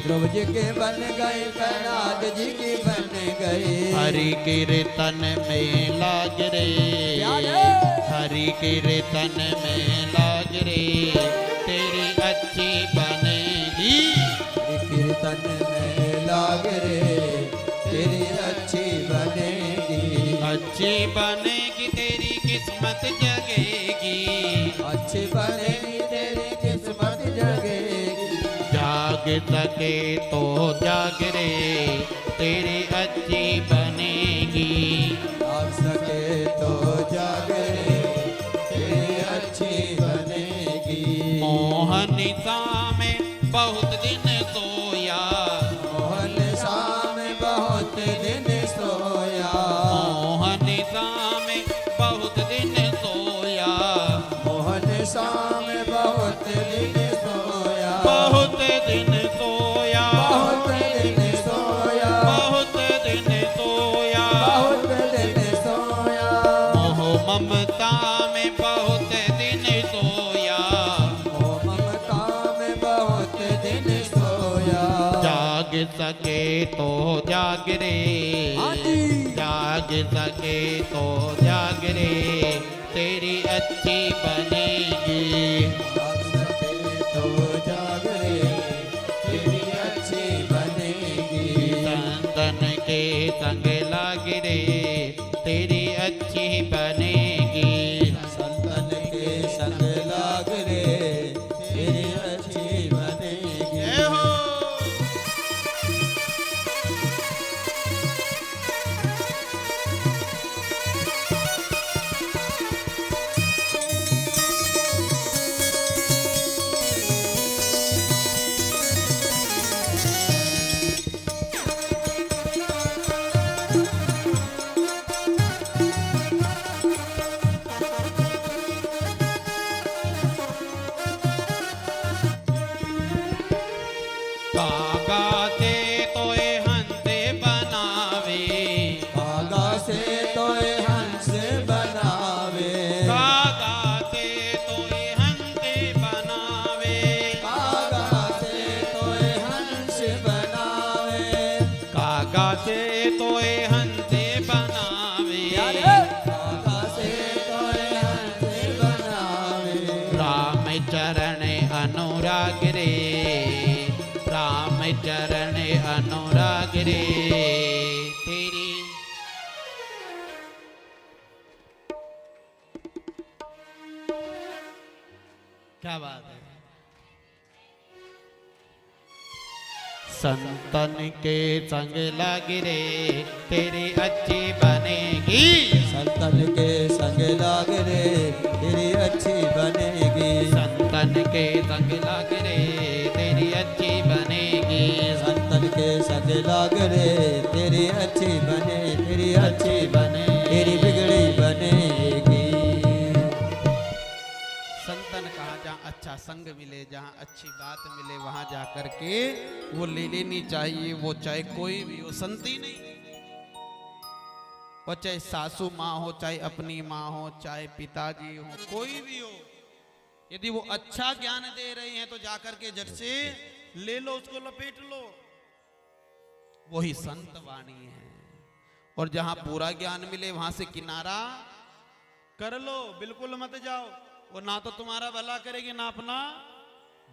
द्रौपदी के बन गई प्रहलाद जी की बन गई। हरि कीर्तन में लाग रे हरि कीर्तन में लाग रे तेरी अच्छी बनेगी। हरि कीर्तन में लाग रे तेरी अच्छी बनेगी। अच्छी बनेगी तेरी किस्मत जगेगी। अच्छी बनेगी तेरी किस्मत जगेगी। जाग सके तो जाग रे तेरी अच्छी बनेगी। जाग सके तो जाग रे तेरी अच्छी बनेगी। मोहन सा में बहुत दिन सोया। मोहन सा में बहुत दिन सोया। मोहन सा में बहुत दिन सोया। मोहन सा में बहुत दिन सोया। बहुत दिन सोया। बहुत दिन सोया। बहुत दिन सोया। बहुत दिन सोया। मोह ममता में बहुत दिन सोया। मोह ममता में बहुत दिन सोया। जाग सके तो जाग रे जाग सके तो जाग रे तेरी अच्छी बनेगी। जाग सके तो जाग रे तेरी अच्छी बनेगी। संतन के संग लाग रे तेरी अच्छी बनेगी। संतन के संग लाग रे तेरी अच्छी बनेगी। जय हो। कागा से तोए हंसे बनावे। कागा से तोए हंस बनावे। कागा से तोए हंसे बनावे। कागा से तोए हंस बनावे। कागा से तोए हंसे बनावे। कागा से तोए हंस बनावे। राम चरण अनुराग रे राम चरण अनुराग रे तेरी क्या बात है। संतन के संग लाग रे तेरी अच्छी बनेगी। संतन के संग लाग रे तेरी अच्छी बनेगी। संतन के संग लाग रे तेरी अच्छी बनेगी। संतन के संग लाग रे तेरी अच्छी अच्छी बने, तेरी बिगड़ी बनेगी। संतन कहा जहाँ अच्छा संग मिले, जहाँ अच्छी बात मिले, वहां जाकर के वो ले लेनी चाहिए। वो चाहे कोई भी हो, संती नहीं, वो चाहे सासू माँ हो, चाहे अपनी माँ हो, चाहे पिताजी हो, कोई भी हो, यदि वो अच्छा ज्ञान दे रहे हैं तो जाकर के झट से ले लो, उसको लपेट लो, वही संत वाणी है। और जहां पूरा ज्ञान मिले वहां से किनारा कर लो, बिल्कुल मत जाओ। वो ना तो तुम्हारा भला करेगी ना अपना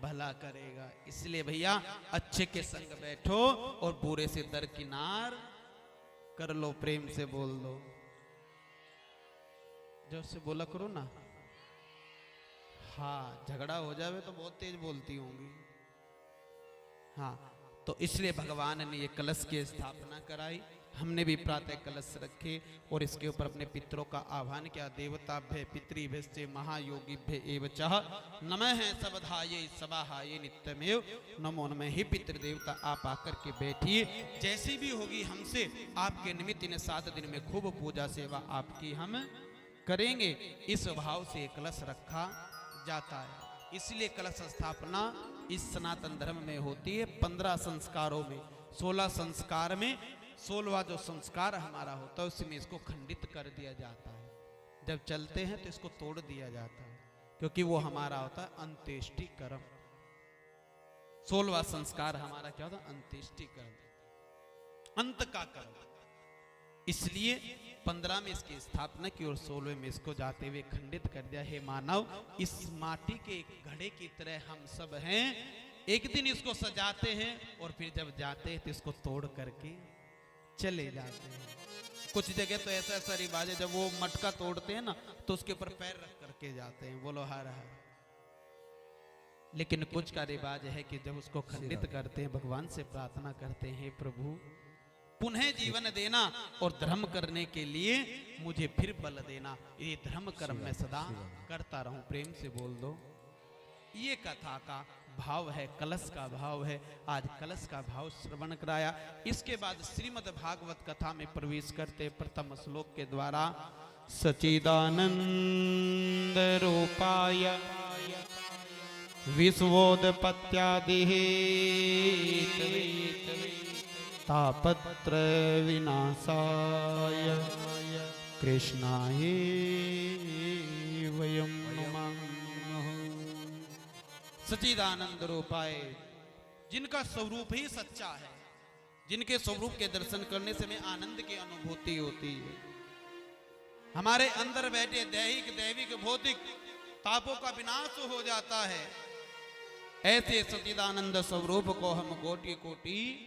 भला करेगा। इसलिए भैया अच्छे के संग बैठो और बुरे से दरकिनार कर लो, प्रेम से बोल दो। जो से बोला करो ना, हाँ झगड़ा हो जावे तो बहुत तेज बोलती होंगी। हाँ, तो इसलिए भगवान ने ये कलश की स्थापना कराई। हमने भी प्रातः कलश रखे और इसके ऊपर अपने पितरों का आह्वान किया। देवताभ्य पितृभ्य महायोगिभ्य एव चः नमः सबधाये सभाहाये नित्यमेव नमो नमः। हे पितृदेवता, आप आकर के बैठिए, जैसी भी होगी हमसे आपके निमित्त इन 7 दिन में खूब पूजा सेवा आपकी हम करेंगे। इस भाव से कलश रखा जाता है। इसलिए कलश स्थापना इस सनातन धर्म में होती है 15 संस्कारों में। 16 संस्कार में 16वां जो संस्कार हमारा होता है उसमें इसको खंडित कर दिया जाता है। जब चलते हैं तो इसको तोड़ दिया जाता है, क्योंकि वो हमारा होता है अंत्येष्टि कर्म। 16वां संस्कार हमारा क्या होता है? अंत्येष्टि कर्म, अंत का कर्म। इसलिए 15 में इसकी स्थापना की और 16वें में इसको जाते हुए खंडित कर दिया। हे मानव, इस माटी के घड़े की तरह हम सब हैं। एक दिन इसको सजाते हैं और फिर जब जाते हैं तो इसको तोड़ करके चले जाते हैं। कुछ जगह तो ऐसा रिवाज है, जब वो मटका तोड़ते हैं ना तो उसके ऊपर पैर रख करके जाते हैं, बोलो हर हर। लेकिन कुछ का रिवाज है कि जब उसको खंडित करते हैं, भगवान से प्रार्थना करते हैं, प्रभु पुनः जीवन देना और धर्म करने के लिए मुझे फिर बल देना। ये धर्म कर्म मैं सदा करता रहूं। प्रेम से बोल दो। ये कथा का भाव है, कलश का भाव है। आज कलश का भाव श्रवण कराया। इसके बाद श्रीमद् भागवत कथा में प्रवेश करते प्रथम श्लोक के द्वारा सच्चिदानंद रूपाय विश्वोदपत्यादि तापत्र विनाशाय कृष्णाय वयं नमः। सच्चिदानंद रूपाय, जिनका स्वरूप ही सच्चा है, जिनके स्वरूप के दर्शन करने से हमें आनंद की अनुभूति होती है। हमारे अंदर बैठे दैहिक दैविक भौतिक तापों का विनाश हो जाता है। ऐसे सच्चिदानंद स्वरूप को हम कोटि कोटि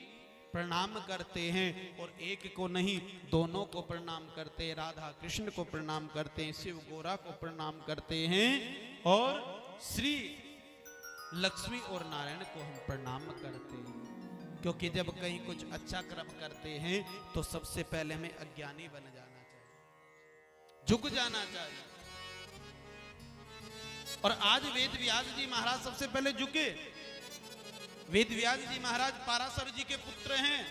प्रणाम करते हैं। और एक को नहीं, दोनों को प्रणाम करते हैं। राधा कृष्ण को प्रणाम करते हैं, शिव गोरा को प्रणाम करते हैं, और श्री लक्ष्मी और नारायण को हम प्रणाम करते हैं। क्योंकि जब कहीं कुछ अच्छा कर्म करते हैं तो सबसे पहले हमें अज्ञानी बन जाना चाहिए, झुक जाना चाहिए। और आज वेद व्यास जी महाराज सबसे पहले झुके। वेद व्यास जी महाराज पाराशर जी के पुत्र हैं।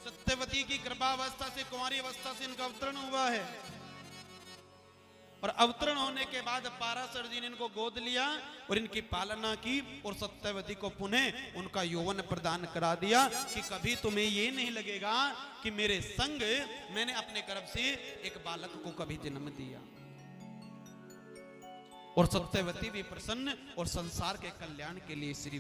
सत्यवती की कृपावस्था से, कुंवारी अवस्था से इनका अवतरण हुआ है। और अवतरण होने के बाद पाराशर जी ने इनको गोद लिया और इनकी पालना की और सत्यवती को पुनः उनका यौवन प्रदान करा दिया कि कभी तुम्हें ये नहीं लगेगा कि मेरे संग मैंने अपने गर्भ से एक बालक को कभी जन्म दिया। और सत्यवती भी प्रसन्न और संसार के कल्याण के लिए श्री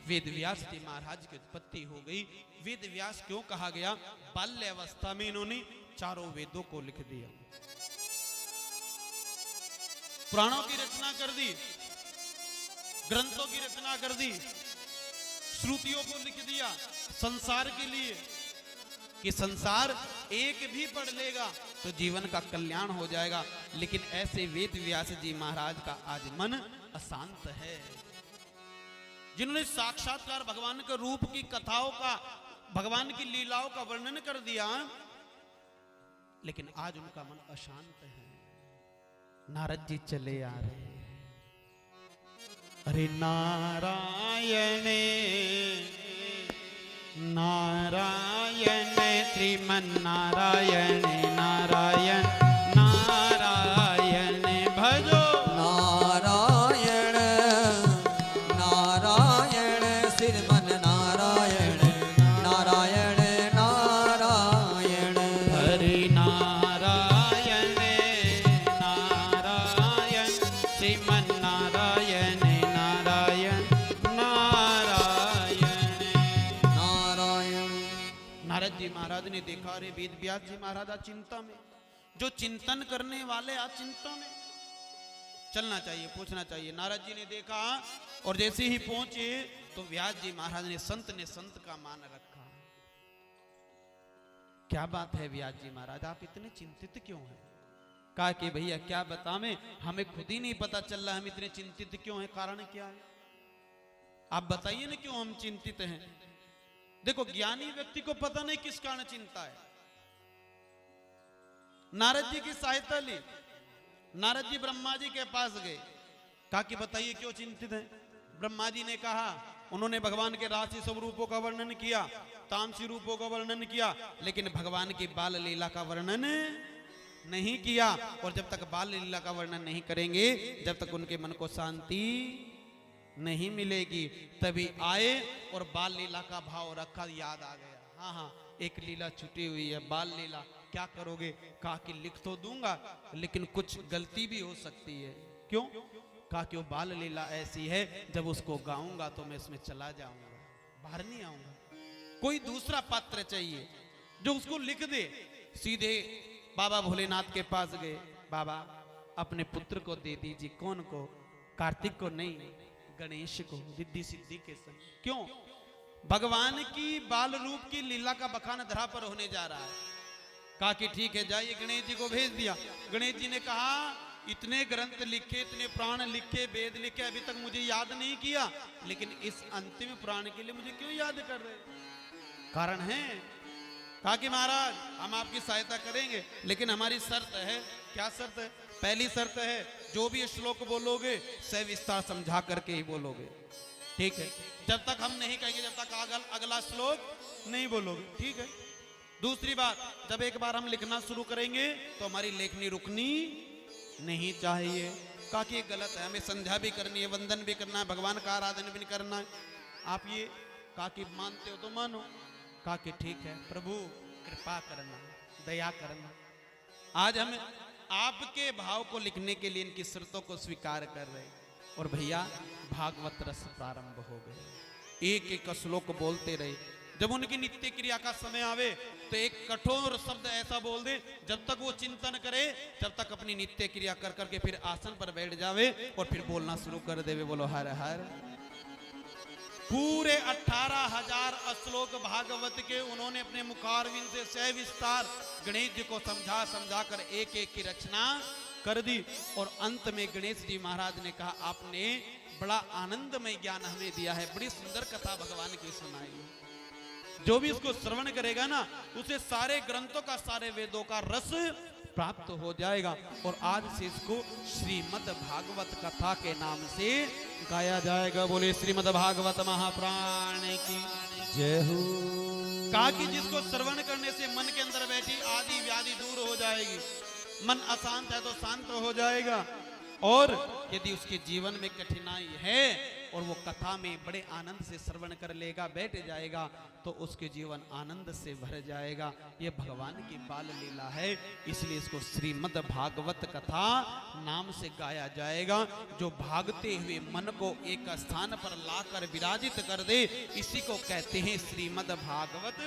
वेद व्यास जी महाराज की उत्पत्ति हो गई। वेद व्यास क्यों कहा गया? बाल्य अवस्था में इन्होंने चारों वेदों को लिख दिया, पुराणों की रचना कर दी, ग्रंथों की रचना कर दी, श्रुतियों को लिख दिया संसार के लिए कि संसार एक भी पढ़ लेगा तो जीवन का कल्याण हो जाएगा। लेकिन ऐसे वेद व्यास जी महाराज का आज मन अशांत है, जिन्होंने साक्षात्कार भगवान के रूप की कथाओं का, भगवान की लीलाओं का वर्णन कर दिया, लेकिन आज उनका मन अशांत है। नारद जी चले आ रहे हैं। अरे नारायण नारायण श्रीमद् श्रीमन नारायण नारायण नारायण भजो। नारायण नारायण श्रीमन नारायण नारायण नारायण। हरि नारायण नारायण श्रीमन नारायण नारायण नारायण नारायण। नारद जी महाराज ने देखा, रे वेद व्यास जी महाराज चिंता में, जो चिंतन करने वाले आज चिंता में, चलना चाहिए, पूछना चाहिए। नारद जी ने देखा और जैसे ही पहुंचे तो व्यास जी महाराज ने संत का मान रखा। क्या बात है व्यास जी महाराज, आप इतने चिंतित क्यों हैं? कहा कि भैया क्या बतावें, हमें खुद ही नहीं पता चल रहा हम इतने चिंतित क्यों हैं, कारण क्या है, आप बताइए ना क्यों हम चिंतित हैं। देखो ज्ञानी व्यक्ति को पता नहीं किस कारण चिंता है। नारद जी की सहायता ली, नारद जी ब्रह्मा जी के पास गए, कहा कि बताइए क्यों चिंतित हैं। ब्रह्मा जी ने कहा, उन्होंने भगवान के राशि स्वरूपों का वर्णन किया, तामसी रूपों का वर्णन किया, लेकिन भगवान की बाल लीला का वर्णन नहीं किया। और जब तक बाल लीला का वर्णन नहीं करेंगे, जब तक उनके मन को शांति नहीं मिलेगी। तभी आए और बाल लीला का भाव रखा, याद आ गया, हाँ हाँ एक लीला छुटी हुई है, बाल लीला, क्या करोगे? कहा कि लिख तो दूंगा लेकिन कुछ गलती भी हो सकती है। क्यों? कहा कि वो बाल लीला ऐसी है, जब उसको गाऊंगा तो मैं इसमें चला जाऊंगा, बाहर नहीं आऊंगा। कोई दूसरा पात्र चाहिए जो उसको लिख दे। सीधे बाबा भोलेनाथ के पास गए, बाबा अपने पुत्र को दे दीजिए। कौन को? कार्तिक को नहीं, गणेश को, रिद्धि सिद्धि के संग। क्यों? भगवान की बाल रूप की लीला का बखान धरा पर होने जा रहा है। कहा कि ठीक है, जाइए। गणेश जी को भेज दिया। गणेश जी ने कहा, इतने ग्रंथ लिखे, इतने पुराण लिखे, वेद लिखे, अभी तक मुझे याद नहीं किया, लेकिन इस अंतिम पुराण के लिए मुझे क्यों याद कर रहे? कारण है। कहा कि महाराज हम आपकी सहायता करेंगे, लेकिन हमारी शर्त है। क्या शर्त है? पहली शर्त है, जो भी श्लोक बोलोगे सविस्तार समझा करके ही बोलोगे, ठीक है? जब तक हम नहीं कहेंगे, जब तक अगला श्लोक नहीं बोलोगे, ठीक है? दूसरी बात, जब एक बार हम लिखना शुरू करेंगे तो हमारी लेखनी रुकनी नहीं चाहिए। कहा कि ये गलत है, हमें संध्या भी करनी है, वंदन भी करना है, भगवान का आराधन भी करना है। आप ये कहा कि मानते हो तो मानो। कहा कि ठीक है, प्रभु कृपा करना, दया करना। आज हम आपके भाव को लिखने के लिए इनकी शर्तों को स्वीकार कर रहे हैं। और भैया भागवत रस प्रारंभ हो गए, एक एक श्लोक बोलते रहे। जब उनकी नित्य क्रिया का समय आवे तो एक कठोर शब्द ऐसा बोल दे, जब तक वो चिंतन करे, जब तक अपनी नित्य क्रिया कर करके फिर आसन पर बैठ जावे और फिर बोलना शुरू कर देवे, बोलो हर हर। पूरे 18,000 श्लोक भागवत के उन्होंने अपने मुखारविंद से सविस्तार गणेश जी को समझा समझा कर एक एक की रचना कर दी। और अंत में गणेश जी महाराज ने कहा, आपने बड़ा आनंदमय ज्ञान हमें दिया है, बड़ी सुंदर कथा भगवान की सुनाई है। जो भी इसको श्रवण करेगा ना, उसे सारे ग्रंथों का, सारे वेदों का रस प्राप्त हो जाएगा। और आज से इसको श्रीमद् भागवत कथा के नाम से गाया जाएगा। बोले श्रीमद् भागवत महापुराण की जय हो। कहा कि जिसको श्रवण करने से मन के अंदर बैठी आदि व्याधि दूर हो जाएगी, मन अशांत है तो शांत हो जाएगा। और यदि उसके जीवन में कठिनाई है और वो कथा में बड़े आनंद से श्रवण कर लेगा, बैठ जाएगा, तो उसके जीवन आनंद से भर जाएगा। ये भगवान की बाल लीला है, इसलिए इसको श्रीमद् भागवत कथा नाम से गाया जाएगा। जो भागते हुए मन को एक स्थान पर लाकर विराजित कर दे, इसी को कहते हैं श्रीमद् भागवत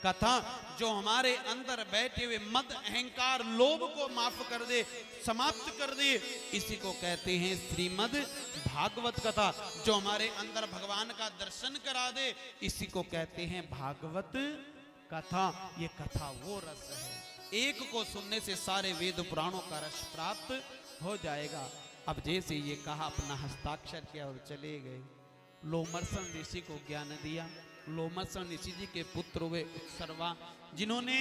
कथा। जो हमारे अंदर बैठे हुए मद, अहंकार, लोभ को माफ कर दे, समाप्त कर दे, इसी को कहते हैं श्रीमद् भागवत कथा। जो हमारे अंदर भगवान का दर्शन करा दे, इसी को कहते हैं भागवत कथा। ये कथा वो रस है, एक को सुनने से सारे वेद पुराणों का रस प्राप्त हो जाएगा। अब जैसे ये कहा, अपना हस्ताक्षर किया और चले गए। लोमर्सन ऋषि को ज्ञान दिया। लोमस ऋषि जी के पुत्र हुए उत्सर्वा, जिन्होंने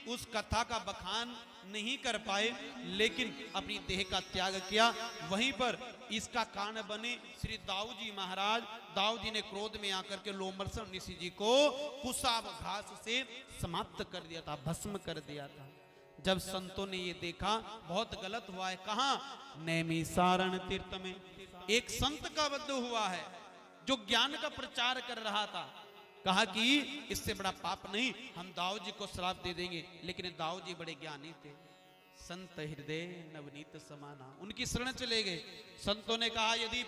उस कथा का बखान नहीं कर पाए लेकिन अपनी देह का त्याग किया। वहीं पर इसका कारण बने श्री दाऊ जी महाराज। दाऊ जी ने क्रोध में आकर के लोमस ऋषि जी को कुशाभ घास से समाप्त कर दिया था, भस्म कर दिया था। जब संतों ने ये देखा बहुत गलत हुआ है, कहा नैमिसारण तीर्थ में एक संत का वध हुआ है जो ज्ञान का प्रचार कर रहा था। कहा कि इससे बड़ा पाप नहीं, हम दाऊ जी को श्राप दे देंगे। लेकिन दाऊ जी बड़े ज्ञानी थे, संत हृदय नवनीत समाना, उनकी शरण चले गए। संतों ने कहा यदि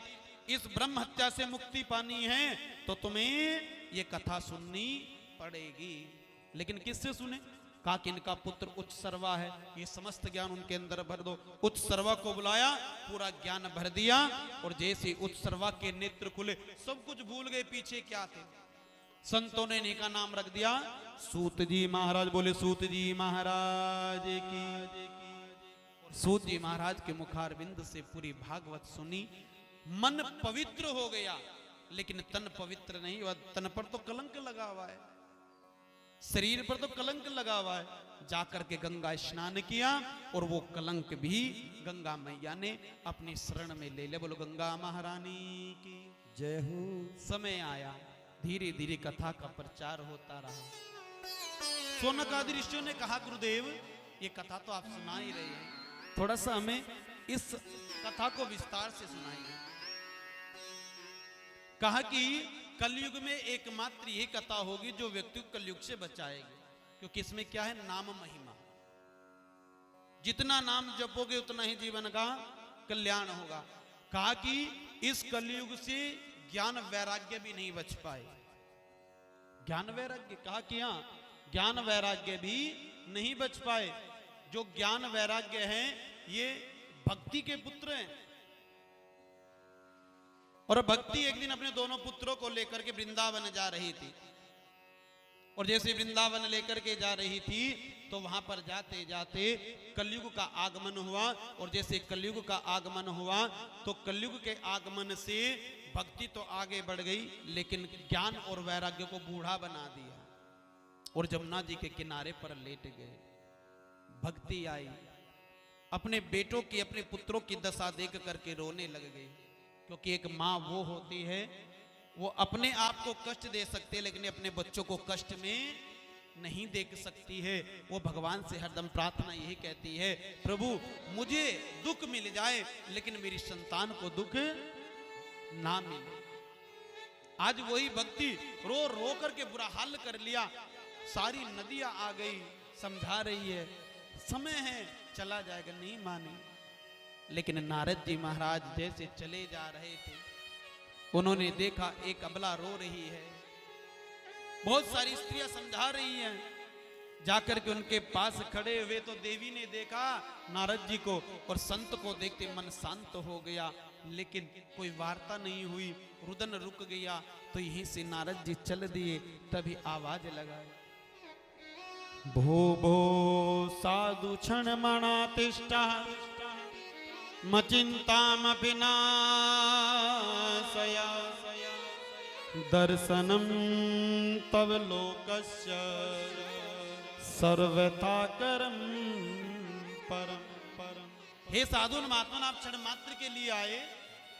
इस ब्रह्म हत्या से मुक्ति पानी है तो तुम्हें ये कथा सुननी पड़ेगी। लेकिन किससे सुने? कहा कि इनका पुत्र उत्सर्वा है, ये समस्त ज्ञान उनके अंदर भर दो। उत्सर्वा को बुलाया, पूरा ज्ञान भर दिया और जैसे उत्सर्वा के नेत्र खुले, सब कुछ भूल गए पीछे क्या थे। संतों ने इन्हीं का नाम रख दिया सूत जी महाराज। बोले सूत जी महाराज की। सूत जी महाराज के मुखारविंद से पूरी भागवत सुनी, मन पवित्र हो गया लेकिन तन पवित्र नहीं हुआ। तन पर तो कलंक लगा हुआ है, शरीर पर तो कलंक लगा हुआ है। जाकर के गंगा स्नान किया और वो कलंक भी गंगा मैया ने अपनी शरण में ले लिया। बोलो गंगा महारानी की जय हो। समय आया, धीरे धीरे कथा का प्रचार होता रहा। सोनक आदि ऋषियों ने कहा गुरुदेव ये कथा तो आप सुना ही रहे हैं, थोड़ा सा हमें इस कथा को विस्तार से सुनाइए। कहा कि कलयुग में एकमात्र ये कथा होगी जो व्यक्ति को कलयुग से बचाएगी, क्योंकि इसमें क्या है, नाम महिमा। जितना नाम जपोगे उतना ही जीवन का कल्याण होगा। कहा कि इस कलयुग से ज्ञान वैराग्य भी नहीं बच पाए। ज्ञान वैराग्य, कहा कि हाँ ज्ञान वैराग्य भी नहीं बच पाए। जो ज्ञान वैराग्य हैं ये भक्ति के पुत्र हैं। और भक्ति एक दिन अपने दोनों पुत्रों को लेकर के वृंदावन जा रही थी। और जैसे वृंदावन लेकर के जा रही थी तो वहां पर जाते जाते कलयुग का आगमन हुआ। और जैसे कलयुग का आगमन हुआ तो कलयुग के आगमन से भक्ति तो आगे बढ़ गई लेकिन ज्ञान और वैराग्य को बूढ़ा बना दिया। और जमुना जी के किनारे पर लेट गए। भक्ति आई, अपने बेटों की, अपने पुत्रों की दशा देख करके रोने लग गई। क्योंकि एक माँ वो होती है, वो अपने आप को कष्ट दे सकती है लेकिन अपने बच्चों को कष्ट में नहीं देख सकती है। वो भगवान से हरदम प्रार्थना यही कहती है, प्रभु मुझे दुख मिल जाए लेकिन मेरी संतान को दुख ना मिले। आज वही भक्ति रो रो करके बुरा हाल कर लिया। सारी नदियां आ गई, समझा रही है समय है चला जाएगा, नहीं मानी। लेकिन नारद जी महाराज जैसे चले जा रहे थे उन्होंने देखा एक अबला रो रही है। बहुत सारी स्त्रियां समझा रही हैं। जाकर के उनके पास खड़े हुए तो देवी ने देखा नारद जी को और संत को देखते मन शांत हो गया। लेकिन कोई वार्ता नहीं हुई, रुदन रुक गया। तो यहीं से नारद जी चल दिए। तभी आवाज लगाई, भो भो साधु क्षण मणातिष्ठा मचिंतामपि नाशया दर्शनम तव लोकस्य सर्वथा करम परम परम। हे साधु महात्मा, आप क्षण मात्र के लिए आए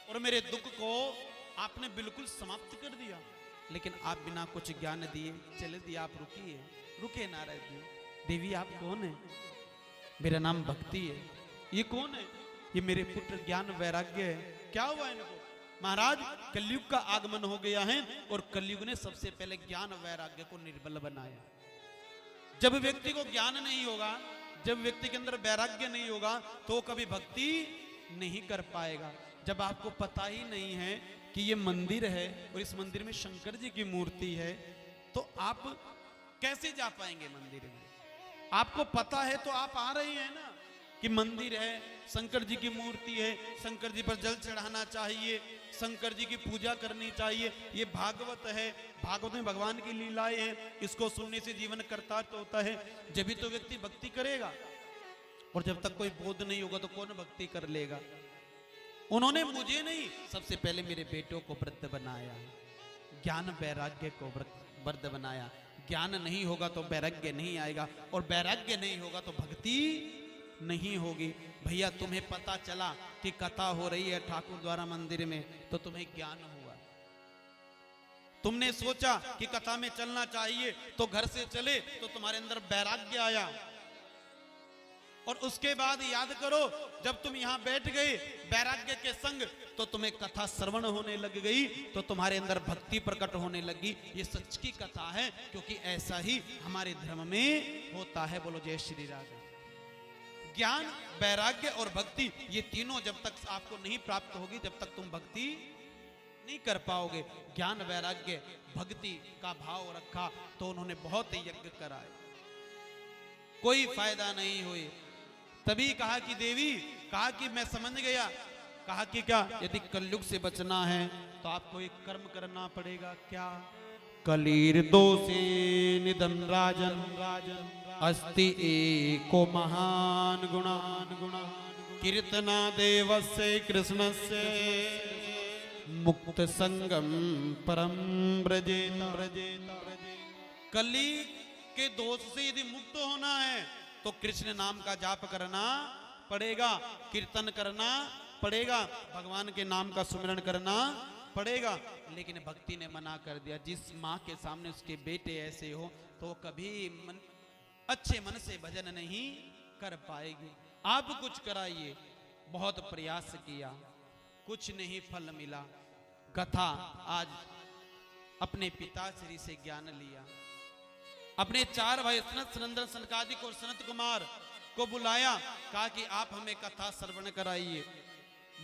और मेरे दुख को आपने बिल्कुल समाप्त कर दिया। लेकिन आप बिना कुछ ज्ञान दिए चले दिए। आप रुकिए। रुके नारद जी। देवी आप कौन है? मेरा नाम भक्ति है। ये कौन है? ये मेरे पुत्र ज्ञान वैराग्य है। क्या हुआ इनको? महाराज कलयुग का आगमन हो गया है और कलयुग ने सबसे पहले ज्ञान वैराग्य को निर्बल बनाया। जब व्यक्ति को ज्ञान नहीं होगा, जब व्यक्ति के अंदर वैराग्य नहीं होगा तो कभी भक्ति नहीं कर पाएगा। जब आपको पता ही नहीं है कि ये मंदिर है और इस मंदिर में शंकर जी की मूर्ति है तो आप कैसे जा पाएंगे मंदिर में? आपको पता है तो आप आ रहे हैं ना कि मंदिर है, शंकर जी की मूर्ति है, शंकर जी पर जल चढ़ाना चाहिए, शंकर जी की पूजा करनी चाहिए। ये भागवत है, भागवत में भगवान की लीलाएं हैं, इसको सुनने से जीवन कर्तार्थ होता है। जब भी तो व्यक्ति भक्ति करेगा। और जब तक कोई बोध नहीं होगा तो कौन भक्ति कर लेगा? उन्होंने मुझे नहीं, सबसे पहले मेरे बेटों को व्रत बनाया, ज्ञान वैराग्य को व्रत वर्द बनाया। ज्ञान नहीं होगा तो वैराग्य नहीं आएगा, और वैराग्य नहीं होगा तो भक्ति नहीं होगी। भैया तुम्हें पता चला कि कथा हो रही है ठाकुर द्वारा मंदिर में, तो तुम्हें ज्ञान हुआ। तुमने सोचा कि कथा में चलना चाहिए, तो घर से चले तो तुम्हारे अंदर वैराग्य आया। और उसके बाद याद करो, जब तुम यहां बैठ गए वैराग्य के संग, तो तुम्हें कथा श्रवण होने लग गई, तो तुम्हारे अंदर भक्ति प्रकट होने लगी। ये सच की कथा है, क्योंकि ऐसा ही हमारे धर्म में होता है। बोलो जय श्री राम। ज्ञान, वैराग्य और भक्ति, ये तीनों जब तक आपको नहीं प्राप्त होगी, जब तक तुम भक्ति नहीं कर पाओगे। ज्ञान, वैराग्य, भक्ति का भाव रखा तो उन्होंने बहुत यज्ञ कराए, कोई फायदा नहीं हुई। तभी कहा कि देवी, कहा कि मैं समझ गया, कहा कि क्या, यदि कलयुग से बचना है तो आपको एक कर्म करना पड़ेगा। क्या? कलीर दोषे निधन राजन अस्ति एको महान गुणान कीर्तना देवस्य कृष्णस्य मुक्त संगम परम ब्रजेत। कली के दोष से यदि मुक्त होना है तो कृष्ण नाम का जाप करना पड़ेगा, कीर्तन करना पड़ेगा, भगवान के नाम का सुमिरन करना पड़ेगा। लेकिन भक्ति ने मना कर दिया। जिस माँ के सामने उसके बेटे ऐसे हो तो कभी अच्छे मन से भजन नहीं कर पाएगी। आप कुछ कराइए, बहुत प्रयास किया, कुछ नहीं फल मिला। कथा आज अपने पिताश्री से ज्ञान लिया, अपने 4 भाई सनत, सनंदन, सनकादिक और सनत कुमार को बुलाया, कहा कि आप हमें कथा श्रवण कराइए।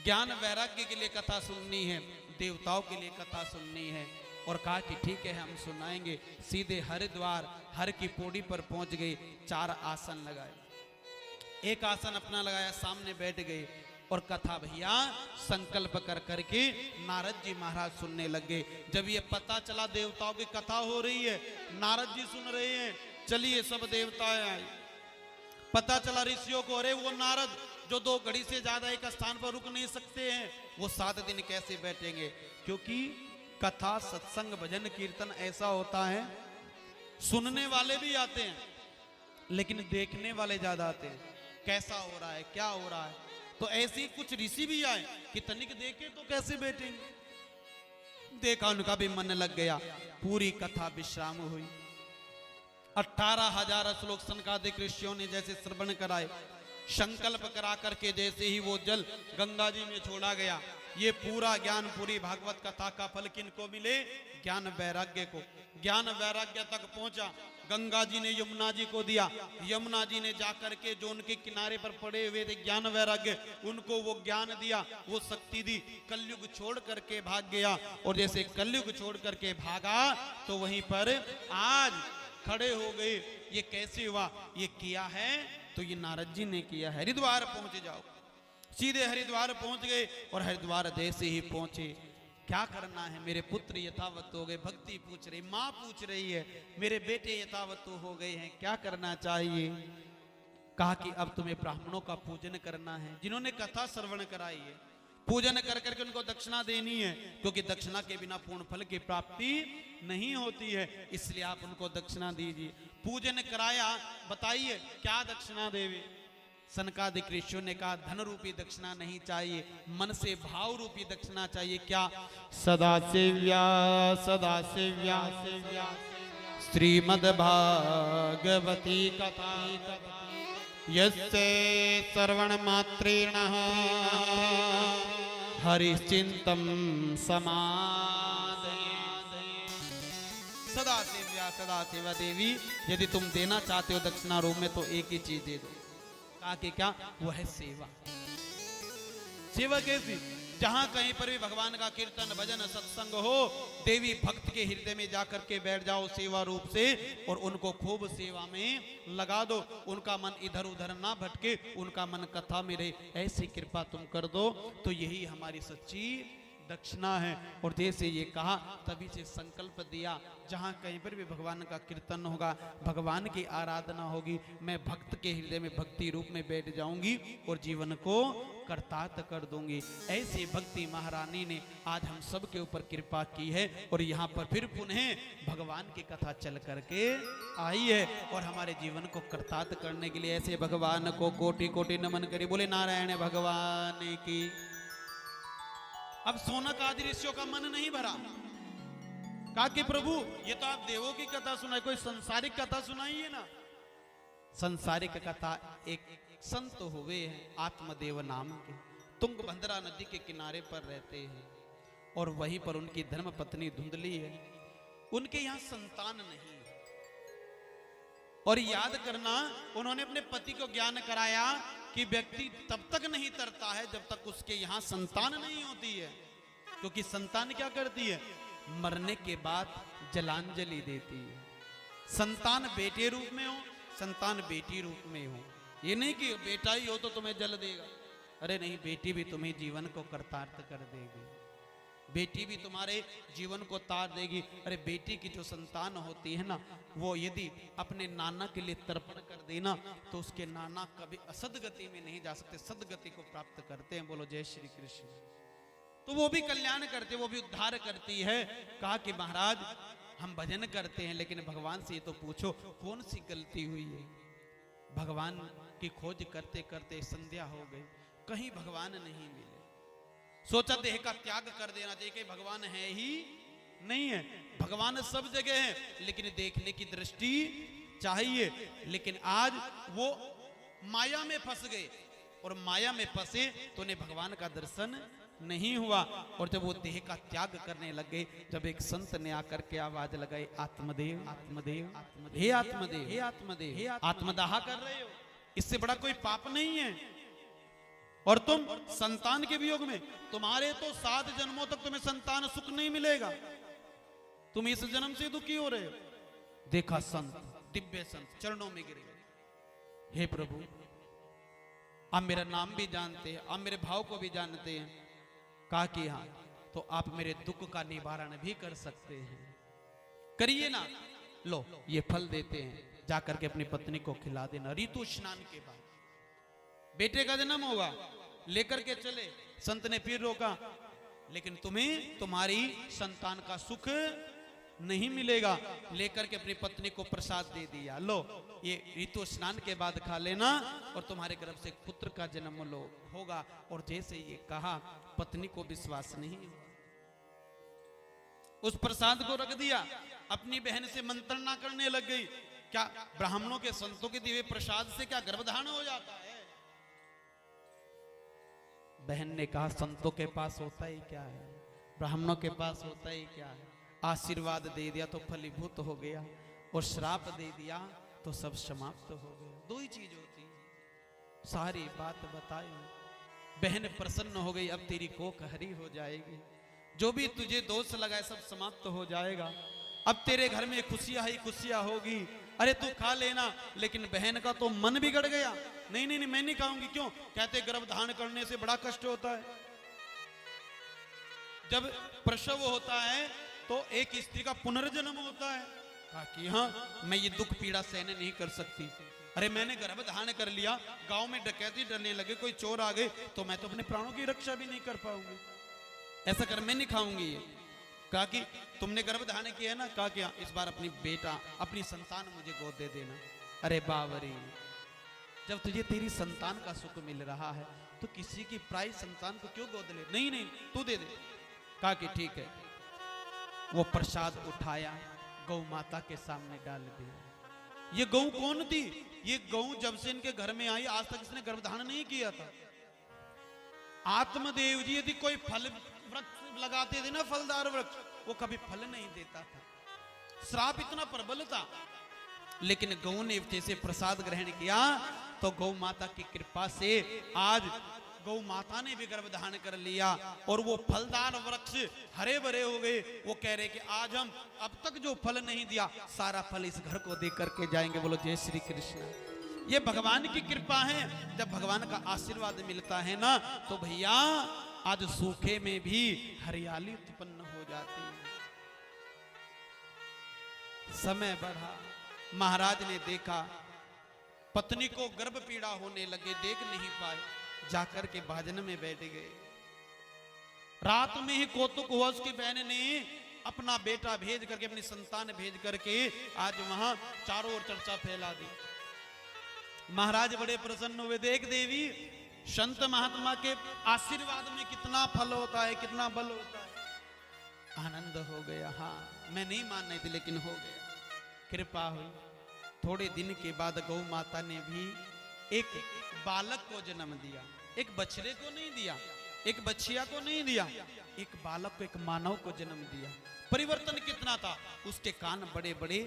ज्ञान वैराग्य के लिए कथा सुननी है, देवताओं के लिए कथा सुननी है। और कहा कि ठीक है, हम सुनाएंगे। सीधे हरिद्वार हर की पौड़ी पर पहुंच गए, 4 आसन लगाए। एक आसन अपना लगाया, सामने बैठ गए और कथा भैया संकल्प कर करके नारद जी महाराज सुनने लगे। जब ये पता चला देवताओं की कथा हो रही है, नारद जी सुन रहे हैं, चलिए सब देवता आए। पता चला ऋषियों को, अरे वो नारद जो 2 घड़ी से ज्यादा एक स्थान पर रुक नहीं सकते हैं, वो 7 दिन कैसे बैठेंगे? क्योंकि कथा, सत्संग, भजन, कीर्तन ऐसा होता है, सुनने वाले भी आते हैं लेकिन देखने वाले ज्यादा आते हैं। कैसा हो रहा है, क्या हो रहा है। तो ऐसे ही कुछ ऋषि भी आए कि तनिक देखे तो कैसे बैठेंगे। देखा, उनका भी मन लग गया। पूरी कथा विश्राम हुई। 18,000 श्लोक सनकादिक ऋषियों ने जैसे श्रवण कराए, संकल्प करा करके जैसे ही वो जल गंगा जी में छोड़ा गया, ये पूरा ज्ञान, पूरी भागवत कथा का फल किनको मिले? ज्ञान वैराग्य को। ज्ञान वैराग्य तक पहुंचा, गंगा जी ने यमुना जी को दिया, यमुना जी ने जाकर के जो उनके किनारे पर पड़े हुए थे ज्ञान वैराग्य, उनको वो ज्ञान दिया, वो शक्ति दी। कलयुग छोड़ करके भाग गया, और जैसे कलयुग छोड़ करके भागा तो वहीं पर आज खड़े हो गए। ये कैसे हुआ? ये किया है तो ये नारद जी ने किया। हरिद्वार पहुंच जाओ। सीधे हरिद्वार पहुंच गए, और हरिद्वार जैसे ही पहुंचे, क्या करना है? मेरे पुत्र यथावत हो गए। भक्ति पूछ रही, माँ पूछ रही है, मेरे बेटे यथावत हो गए हैं, क्या करना चाहिए? कहा कि अब तुम्हें ब्राह्मणों का पूजन करना है, जिन्होंने कथा श्रवण कराई है। पूजन कर करके उनको दक्षिणा देनी है, क्योंकि दक्षिणा के बिना पूर्ण फल की प्राप्ति नहीं होती है। इसलिए आप उनको दक्षिणा दीजिए। पूजन कराया, बताइए क्या दक्षिणा देवे? सनकादिक ऋषियों ने कहा, धन रूपी दक्षिणा नहीं चाहिए, मन से भाव रूपी दक्षिणा चाहिए। क्या? सदा सेव्या सदा सेव्या श्रीमद् भागवती कथा यस्य श्रवण मात्रेण हरिश्चिंतम समादे। सदा सेवा देवी, यदि तुम देना चाहते हो दक्षिणा रूप में तो एक ही चीज दे दो। कहा कि क्या? वो है सेवा। सेवा कैसी? जहां कहीं पर भी भगवान का कीर्तन, भजन, सत्संग हो, देवी भक्त के हृदय में जाकर के बैठ जाओ सेवा रूप से, और उनको खूब सेवा में लगा दो। उनका मन इधर उधर ना भटके, उनका मन कथा में रहे। ऐसी कृपा तुम कर दो तो यही हमारी सच्ची दक्षिणा है। और जैसे ये कहा तभी से संकल्प दिया, जहां कहीं पर भी भगवान का कीर्तन होगा, भगवान की आराधना होगी, मैं भक्त के हृदय में भक्ति रूप में बैठ जाऊंगी और जीवन को कर्तार्थ कर दूंगी। ऐसी भक्ति महारानी ने आज हम सब के ऊपर कृपा की है और यहाँ पर फिर पुनः भगवान की कथा चल करके आई है और हमारे जीवन को कर्तार्थ करने के लिए ऐसे भगवान को कोटि कोटि नमन करिए। बोले नारायण भगवान की। अब सोनक आदि ऋषियों का मन नहीं भरा, कहा कि प्रभु ये तो आप देवों की कथा सुनाई, कोई संसारिक कथा सुनाइए ना। संसारिक कथा एक संत हुए हैं आत्मदेव नाम के, तुंगभद्रा नदी के किनारे पर रहते हैं और वहीं पर उनकी धर्म पत्नी धुंधली है। उनके यहां संतान नहीं है और याद करना, उन्होंने अपने पति को ज्ञान कराया कि व्यक्ति तब तक नहीं तरता है जब तक उसके यहां संतान नहीं होती है, क्योंकि संतान क्या करती है, मरने के बाद जलांजलि देती है। संतान बेटे रूप में हो, संतान बेटी रूप में हो, ये नहीं कि बेटा ही हो तो तुम्हें जल देगा, अरे नहीं, बेटी भी तुम्हें जीवन को कर्तार्थ कर देगी, बेटी भी तुम्हारे जीवन को तार देगी। अरे बेटी की जो संतान होती है ना, वो यदि अपने नाना के लिए तर्पण कर देना तो उसके नाना कभी असदगति में नहीं जा सकते, सदगति को प्राप्त करते हैं। बोलो जय श्री कृष्ण। तो वो भी कल्याण करते, वो भी उद्धार करती है। कहा कि महाराज हम भजन करते हैं लेकिन भगवान से तो पूछो कौन सी गलती हुई है। भगवान की खोज करते करते संध्या हो गई, कहीं भगवान नहीं मिले। सोचा देह का त्याग कर देना चाहिए, कि भगवान है ही नहीं है। भगवान सब जगह है लेकिन देखने की दृष्टि चाहिए। लेकिन आज वो माया में फंस गए और माया में फंसे तो उन्हें भगवान का दर्शन नहीं हुआ। और जब वो देह का त्याग करने लगे, जब एक संत ने आकर के आवाज लगाई, आत्मदेव आत्मदेव आत्मदेव, हे आत्मदेव हे आत्मदेव, हे आत्मदाह कर रहे हो, इससे बड़ा कोई पाप नहीं है। और तुम संतान के वियोग में, तुम्हारे तो 7 जन्मों तक तुम्हें संतान सुख नहीं मिलेगा, तुम इस जन्म से दुखी हो रहे हो। देखा संत, दिव्य संत चरणों में गिर गए, हे प्रभु आप मेरा नाम भी जानते हैं, आप मेरे भाव को भी जानते हैं। कहा कि हाँ, तो आप मेरे दुख का निवारण भी कर सकते हैं, करिए ना। लो ये फल देते हैं, जाकर के अपनी पत्नी को खिला देना। ऋतु स्नान के बाद बेटे का जन्म होगा, लेकर के चले। संत ने फिर रोका, लेकिन तुम्हें तुम्हारी संतान का सुख नहीं मिलेगा। लेकर के अपनी पत्नी को प्रसाद दे दिया, लो ये ऋतु स्नान के बाद खा लेना और तुम्हारे गर्भ से पुत्र का जन्म लो होगा। और जैसे ये कहा, पत्नी को विश्वास नहीं हुआ, उस प्रसाद को रख दिया, अपनी बहन से मंत्रणा करने लग गई। क्या ब्राह्मणों के संतों के दिए प्रसाद से क्या गर्भधारण हो जाता है? बहन ने कहा, संतों के पास होता ही क्या है, ब्राह्मणों के पास होता ही क्या है। आशीर्वाद दे दिया तो फलीभूत हो गया और श्राप दे दिया तो सब समाप्त हो गया। 2 ही चीज होती है। सारी बात बताई, बहन प्रसन्न हो गई, अब तेरी कोख हरी हो जाएगी, जो भी तुझे दोष लगाए सब समाप्त हो जाएगा, अब तेरे घर में खुशियां ही खुशियां होगी। अरे तू खा लेना। लेकिन बहन का तो मन बिगड़ गया, नहीं नहीं नहीं मैं नहीं खाऊंगी। क्यों? कहते गर्भधारण करने से बड़ा कष्ट होता है। जब प्रसव होता है तो एक स्त्री का पुनर्जन्म होता है। कहा कि हाँ मैं ये दुख पीड़ा सहन नहीं कर सकती। अरे मैंने गर्भधारण कर लिया, गांव में डकैती डरने लगे, कोई चोर आ गए तो मैं तो अपने प्राणों की रक्षा भी नहीं कर पाऊंगी, ऐसा कर मैं नहीं खाऊंगी ये। कहा कि तुमने गर्भधारण किया है ना? कहा कि इस बार अपनी बेटा अपनी संतान मुझे गोद दे देना। अरे बावरी, जब तुझे तेरी संतान का सुख मिल रहा है तो किसी की प्राय संतान को क्यों गोद ले? नहीं नहीं तू दे दे। कहा कि ठीक है। वो प्रसाद उठाया, गौ माता के सामने डाल दिया। ये गौ कौन थी? ये गौ जब से इनके घर में आई आज तक इसने गर्भधारण नहीं किया था। आत्मदेव जी यदि कोई फल वृक्ष लगाते थे ना, फलदार वृक्ष, वो कभी फल नहीं देता था, श्राप इतना प्रबल था। लेकिन गौ ने जैसे प्रसाद ग्रहण किया तो गौ माता की कृपा से आज गौ माता ने भी गर्भधारण कर लिया और वो फलदार वृक्ष हरे भरे हो गए। वो कह रहे कि आज हम अब तक जो फल नहीं दिया सारा फल इस घर को दे करके जाएंगे। बोलो जय श्री कृष्ण। ये भगवान की कृपा है। जब भगवान का आशीर्वाद मिलता है ना तो भैया आज सूखे में भी हरियाली उत्पन्न हो जाती है। समय बढ़ा, महाराज ने देखा पत्नी को गर्भ पीड़ा होने लगे, देख नहीं पाए, जाकर के भाजन में बैठ गए। रात में ही कौतुक हुआ, उसकी बहन ने अपना बेटा भेज करके, अपनी संतान भेज करके आज वहां चारों ओर चर्चा फैला दी। महाराज बड़े प्रसन्न हुए, देख देवी संत महात्मा के आशीर्वाद में कितना फल होता है, कितना बल होता है। आनंद हो गया। हाँ, मैं नहीं मान रही थी लेकिन हो गया, कृपा हुई। थोड़े दिन के बाद गौ माता ने भी एक बालक को जन्म दिया। एक बछड़े को नहीं दिया, एक बछिया को नहीं दिया, एक बालक को, एक मानव को जन्म दिया। परिवर्तन कितना था, उसके कान बड़े बड़े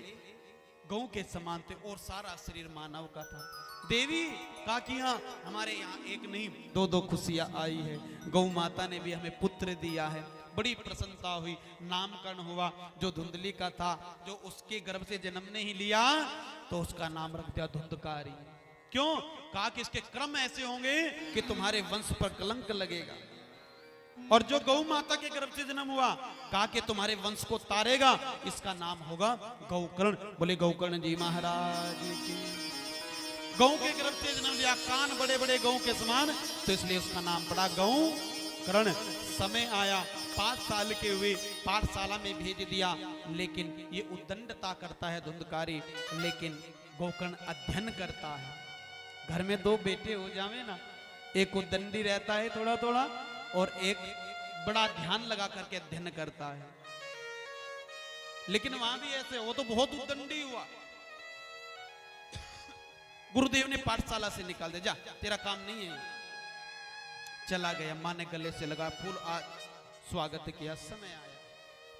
गौ के समान थे और सारा शरीर मानव का था। देवी कहा कि हाँ, हमारे यहाँ एक नहीं दो दो खुशियां आई है। गौ माता ने भी हमें पुत्र दिया है। बड़ी प्रसन्नता हुई। नामकरण हुआ। जो धुंधली का था, जो उसके गर्भ से जन्म नहीं लिया, तो उसका नाम रख दिया धुंधकारी। क्यों? कहा कि इसके क्रम ऐसे होंगे कि तुम्हारे वंश पर कलंक लगेगा। और जो गौ माता के गर्भ से जन्म हुआ, कहा कि तुम्हारे वंश को तारेगा, इसका नाम होगा गौकर्ण। बोले गौकर्ण जी महाराज की। गौ के गर्भ से जन्म लिया, कान बड़े बड़े गौ के समान, तो इसलिए उसका नाम पड़ा गौकर्ण। समय आया, 5 साल के हुए, पाठशाला में भेज दिया, लेकिन ये उद्दंडता करता है धुंधकारी, लेकिन गौकर्ण अध्ययन करता है। घर में 2 बेटे हो जावे ना, एक उद्दंडी रहता है थोड़ा थोड़ा, और एक बड़ा ध्यान लगा करके अध्ययन करता है। लेकिन वहां भी ऐसे, वो तो बहुत उद्दंडी हुआ। गुरुदेव ने पाठशाला से निकाल दिया, जा तेरा काम नहीं है। चला गया, माँ ने गले से लगा, फूल आज स्वागत किया। समय आया,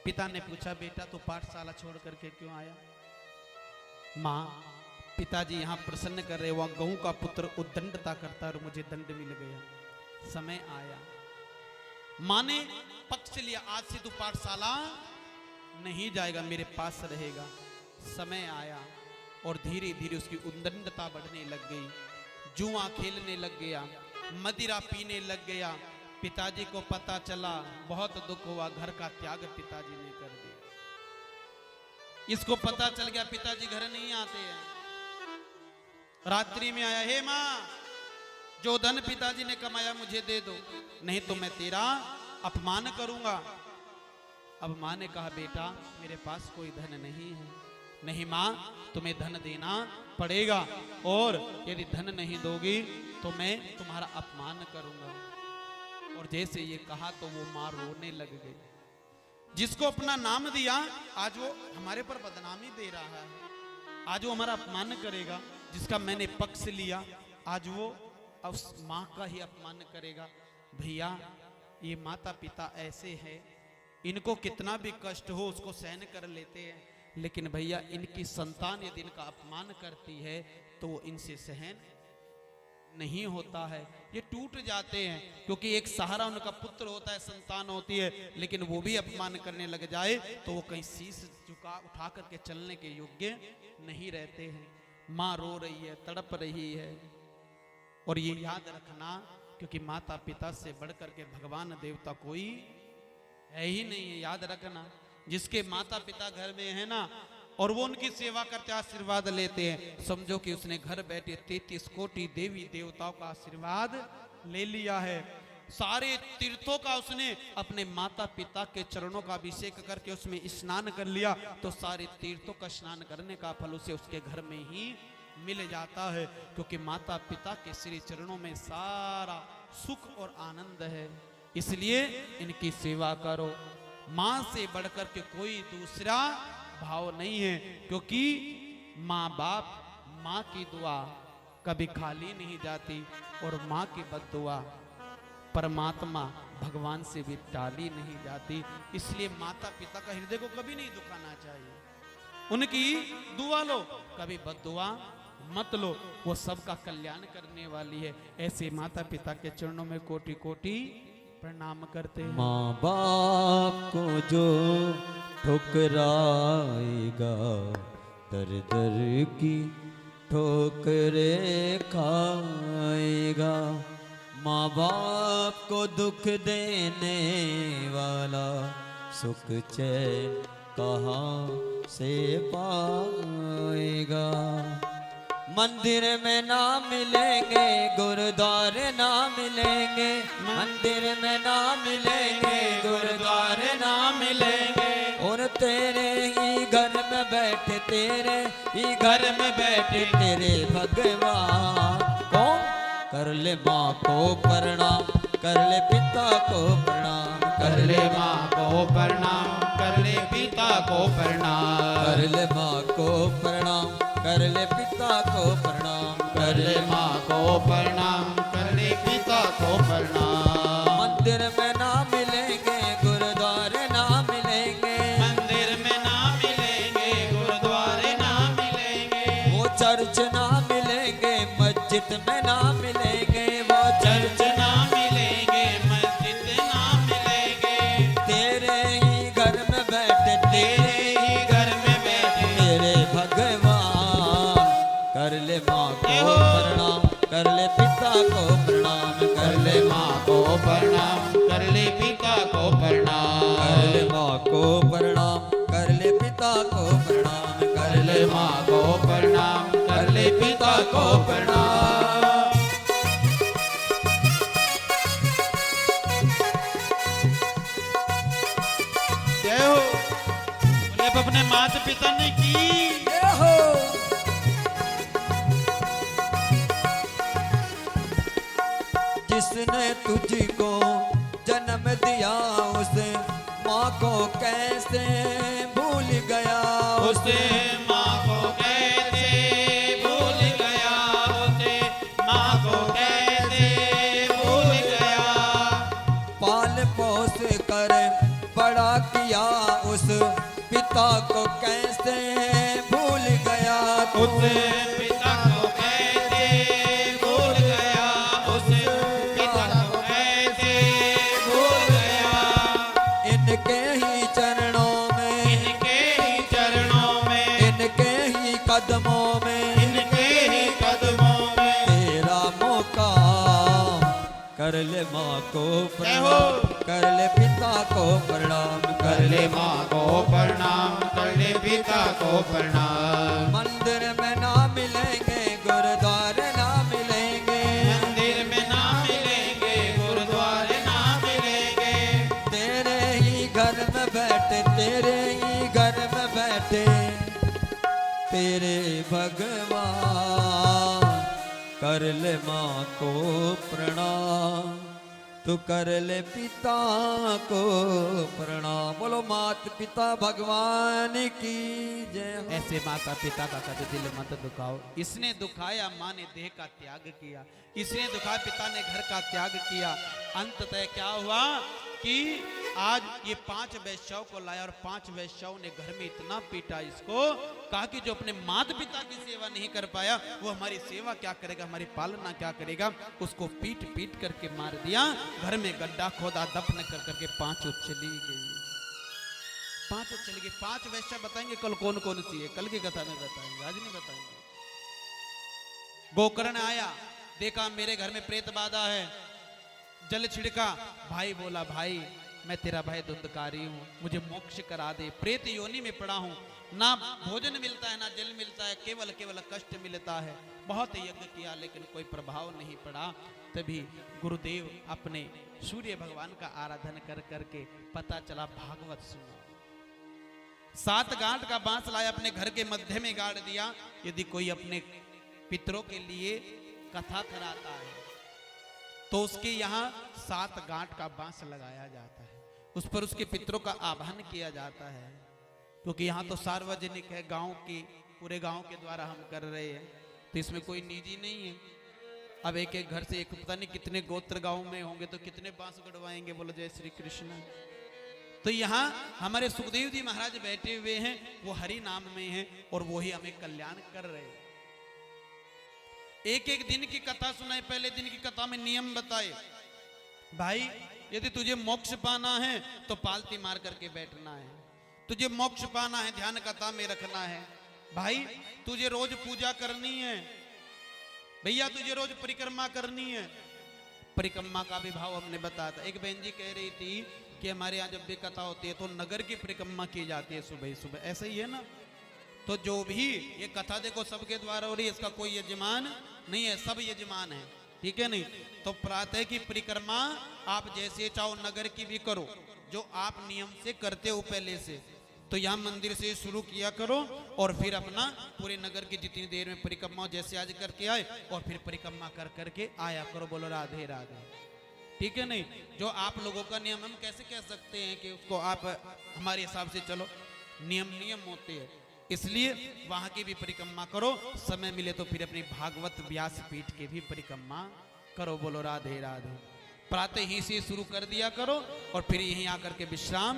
पिता ने पूछा, बेटा तो पाठशाला छोड़ करके क्यों आया? माँ, पिताजी यहाँ प्रसन्न कर रहे, वह गऊ का पुत्र उद्दंडता करता और मुझे दंड मिल गया। समय आया, माँ ने पक्ष लिया, आज से तू पाठशाला नहीं जाएगा, मेरे पास रहेगा। समय आया और धीरे धीरे उसकी उद्दंडता बढ़ने लग गई। जुआ खेलने लग गया, मदिरा पीने लग गया। पिताजी को पता चला, बहुत दुख हुआ, घर का त्याग पिताजी ने कर दिया। इसको पता चल गया पिताजी घर नहीं आते हैं। रात्रि में आया, हे माँ, जो धन पिताजी ने कमाया मुझे दे दो, नहीं तो मैं तेरा अपमान करूंगा। अब माँ ने कहा, बेटा मेरे पास कोई धन नहीं है। नहीं माँ, तुम्हें धन देना पड़ेगा, और यदि धन नहीं दोगी तो मैं तुम्हारा अपमान करूंगा। और जैसे ये कहा तो वो माँ रोने लग गई। जिसको अपना नाम दिया, आज वो हमारे पर बदनामी दे रहा है, आज वो हमारा अपमान करेगा। जिसका मैंने पक्ष लिया, आज वो उस माँ का ही अपमान करेगा। भैया, ये माता पिता ऐसे हैं, इनको कितना भी कष्ट हो उसको सहन कर लेते हैं, लेकिन भैया इनकी संतान यदि इनका अपमान करती है तो वो इनसे सहन नहीं होता है। ये टूट जाते हैं, क्योंकि एक सहारा उनका पुत्र होता है, संतान होती है, लेकिन वो भी अपमान करने लग जाए तो वो कहीं शीश झुका उठा करके चलने के योग्य नहीं रहते हैं। माँ रो रही है, तड़प रही है। और ये याद रखना, क्योंकि माता पिता से बढ़कर के भगवान देवता कोई है ही नहीं है। याद रखना, जिसके माता पिता घर में है ना, और वो उनकी सेवा करते आशीर्वाद लेते हैं, समझो कि उसने घर बैठे 33 कोटि देवी देवताओं का आशीर्वाद ले लिया है। सारे तीर्थों का उसने अपने माता पिता के चरणों का अभिषेक करके उसमें स्नान कर लिया, तो सारे तीर्थों का स्नान करने का फल उसे उसके घर में ही मिल जाता है, क्योंकि माता पिता के श्री चरणों में सारा सुख और आनंद है। इसलिए इनकी सेवा करो। माँ से बढ़कर के कोई दूसरा भाव नहीं है, क्योंकि माँ बाप, माँ की दुआ कभी खाली नहीं जाती, और माँ की बद्दुआ परमात्मा भगवान से भी टाली नहीं जाती। इसलिए माता पिता का हृदय को कभी नहीं दुखाना चाहिए। उनकी दुआ लो, कभी बद्दुआ मत लो, वो सबका कल्याण करने वाली है। ऐसे माता पिता के चरणों में कोटि कोटि प्रणाम करते हैं। माँ बाप को जो ठुकराएगा, दर दर की ठोकरे खाएगा। माँ बाप को दुख देने वाला सुख चैन कहाँ से पाएगा। मंदिर में ना मिलेंगे, गुरुद्वारे ना मिलेंगे, मंदिर में ना मिलेंगे, गुरुद्वारे ना मिलेंगे। और तेरे ही घर में बैठे, तेरे ही घर में बैठे तेरे भगवान कौन। कर ले माँ को प्रणाम, कर ले पिता को प्रणाम, कर ले माँ को प्रणाम, कर ले पिता को प्रणाम, कर ले माँ को प्रणाम, कर ले पिता को प्रणाम, कर ले माँ को प्रणाम, कर ले पिता को प्रणाम। मंदिर में ना मिलेंगे, गुरुद्वारे ना मिलेंगे, मंदिर में ना मिलेंगे, गुरुद्वारे ना मिलेंगे, वो चर्च ना मिलेंगे, मस्जिद में ना मिलेंगे, वो चर्च ना मिलेंगे, मस्जिद ना मिलेंगे। तेरे ही घर में बैठे, तेरे ही घर में बैठे तेरे भगवान। कर ले माँ को प्रणाम, कर ले पिता को प्रणाम, कर ले माँ को प्रणाम, कर ले पिता को प्रणाम, कर ले माँ को प्रणाम, कर ले पिता को प्रणाम, कर ले माँ को प्रणाम, कर ले पिता को प्रणाम। जय हो। बोले अब अपने माता पिता ने की। जय हो। जिसने तुझको जन्म दिया उसे माँ को कैसे भूल गया, उसे माँ को कैसे भूल गया, उसे माँ को कैसे भूल गया। पाल पोस कर बड़ा किया उस पिता को कैसे भूल गया। उस पिता को कैसे भूल गया, उस पिता को कैसे भूल गया। इनके ही चरणों में, इनके ही चरणों में, इनके ही कदमों में, इनके ही कदमों में तेरा मुकाम। कर ले माँ को प्रणाम, कर ले पिता को प्रणाम, कर ले माँ को प्रणाम, कर ले पिता को प्रणाम। मंदिर में ना मिलेंगे, गुरुद्वारे ना मिलेंगे, मंदिर में ना मिलेंगे, गुरुद्वारे ना मिलेंगे। तेरे ही घर में बैठे, तेरे ही घर में बैठे तेरे भगवान। कर ले माँ को प्रणाम, तू कर ले पिता को प्रणाम। बोलो माता पिता भगवान की जय हो। ऐसे माता पिता का कभी दिल मत दुखाओ। इसने दुखाया, माँ ने देह का त्याग किया, इसने दुखाया, पिता ने घर का त्याग किया। अंततः क्या हुआ कि आज ये 5 वैश्याओं को लाया और 5 वैश्याओं ने घर में इतना पीटा इसको, कहा कि जो अपने माता पिता की सेवा नहीं कर पाया वो हमारी सेवा क्या करेगा, हमारी पालना क्या करेगा। उसको पीट पीट करके मार दिया, घर में गड्ढा खोदा, दफन कर करके 5 चली गई। 5 चली गई। 5 वैश्या बताएंगे कल कौन कौन सी है, कल की कथा में बताएंगे, आज नहीं बताएंगे। गोकर्ण आया, देखा मेरे घर में प्रेत बाधा है, जल छिड़का। भाई बोला भाई मैं तेरा भाई धुंधकारी हूँ, मुझे मोक्ष करा दे, प्रेत योनि में पड़ा हूँ, ना भोजन मिलता है ना जल मिलता है, केवल केवल कष्ट मिलता है। बहुत यज्ञ किया लेकिन कोई प्रभाव नहीं पड़ा। तभी गुरुदेव अपने सूर्य भगवान का आराधन कर करके पता चला भागवत सुना। 7 गांठ का बांस लाया, अपने घर के मध्य में गाड़ दिया। यदि कोई अपने पितरों के लिए कथा कराता है तो उसके यहाँ 7 गांठ का बांस लगाया जाता है, उस पर उसके पितरों का आह्वान किया जाता है। क्योंकि यहाँ तो सार्वजनिक है, गांव की, पूरे गांव के द्वारा हम कर रहे हैं, तो इसमें कोई निजी नहीं है। अब एक एक घर से एक पता नहीं कितने गोत्र गांव में होंगे तो कितने बांस गड़वाएंगे। बोलो जय श्री कृष्ण। तो यहाँ हमारे सुखदेव जी महाराज बैठे हुए हैं, वो हरि नाम में हैं और वो ही हमें कल्याण कर रहे हैं। एक एक दिन की कथा सुनाए, पहले दिन की कथा में नियम बताए। भाई यदि तुझे मोक्ष पाना है तो पालती मार करके बैठना है, तुझे मोक्ष पाना है ध्यान कथा में रखना है। भाई तुझे रोज पूजा करनी है, भैया तुझे रोज परिक्रमा करनी है, परिक्रमा का भी भाव हमने बताया था। एक बहन जी कह रही थी कि हमारे यहाँ जब भी कथा होती है तो नगर की परिक्रमा की जाती है सुबह सुबह, ऐसा ही है ना। तो जो भी ये कथा देखो सबके द्वारा हो रही है, इसका कोई यजमान नहीं है, सब यजमान है, ठीक है नहीं। तो प्रातः की परिक्रमा आप जैसे चाहो नगर की भी करो, जो आप नियम से करते हो पहले से, तो यहाँ मंदिर से शुरू किया करो और फिर अपना पूरे नगर की जितनी देर में परिक्रमा जैसे आज करके आए और फिर परिक्रमा कर करके आया करो। बोलो राधे राधे, ठीक है नहीं। जो आप लोगों का नियम हम कैसे कह सकते हैं कि उसको आप हमारे हिसाब से चलो, नियम होते हैं, इसलिए वहां की भी परिक्रमा करो। समय मिले तो फिर अपनी भागवत व्यास पीठ के भी परिक्रमा करो। बोलो राधे राधे। प्रातः ही से शुरू कर दिया करो और फिर यहीं आकर के विश्राम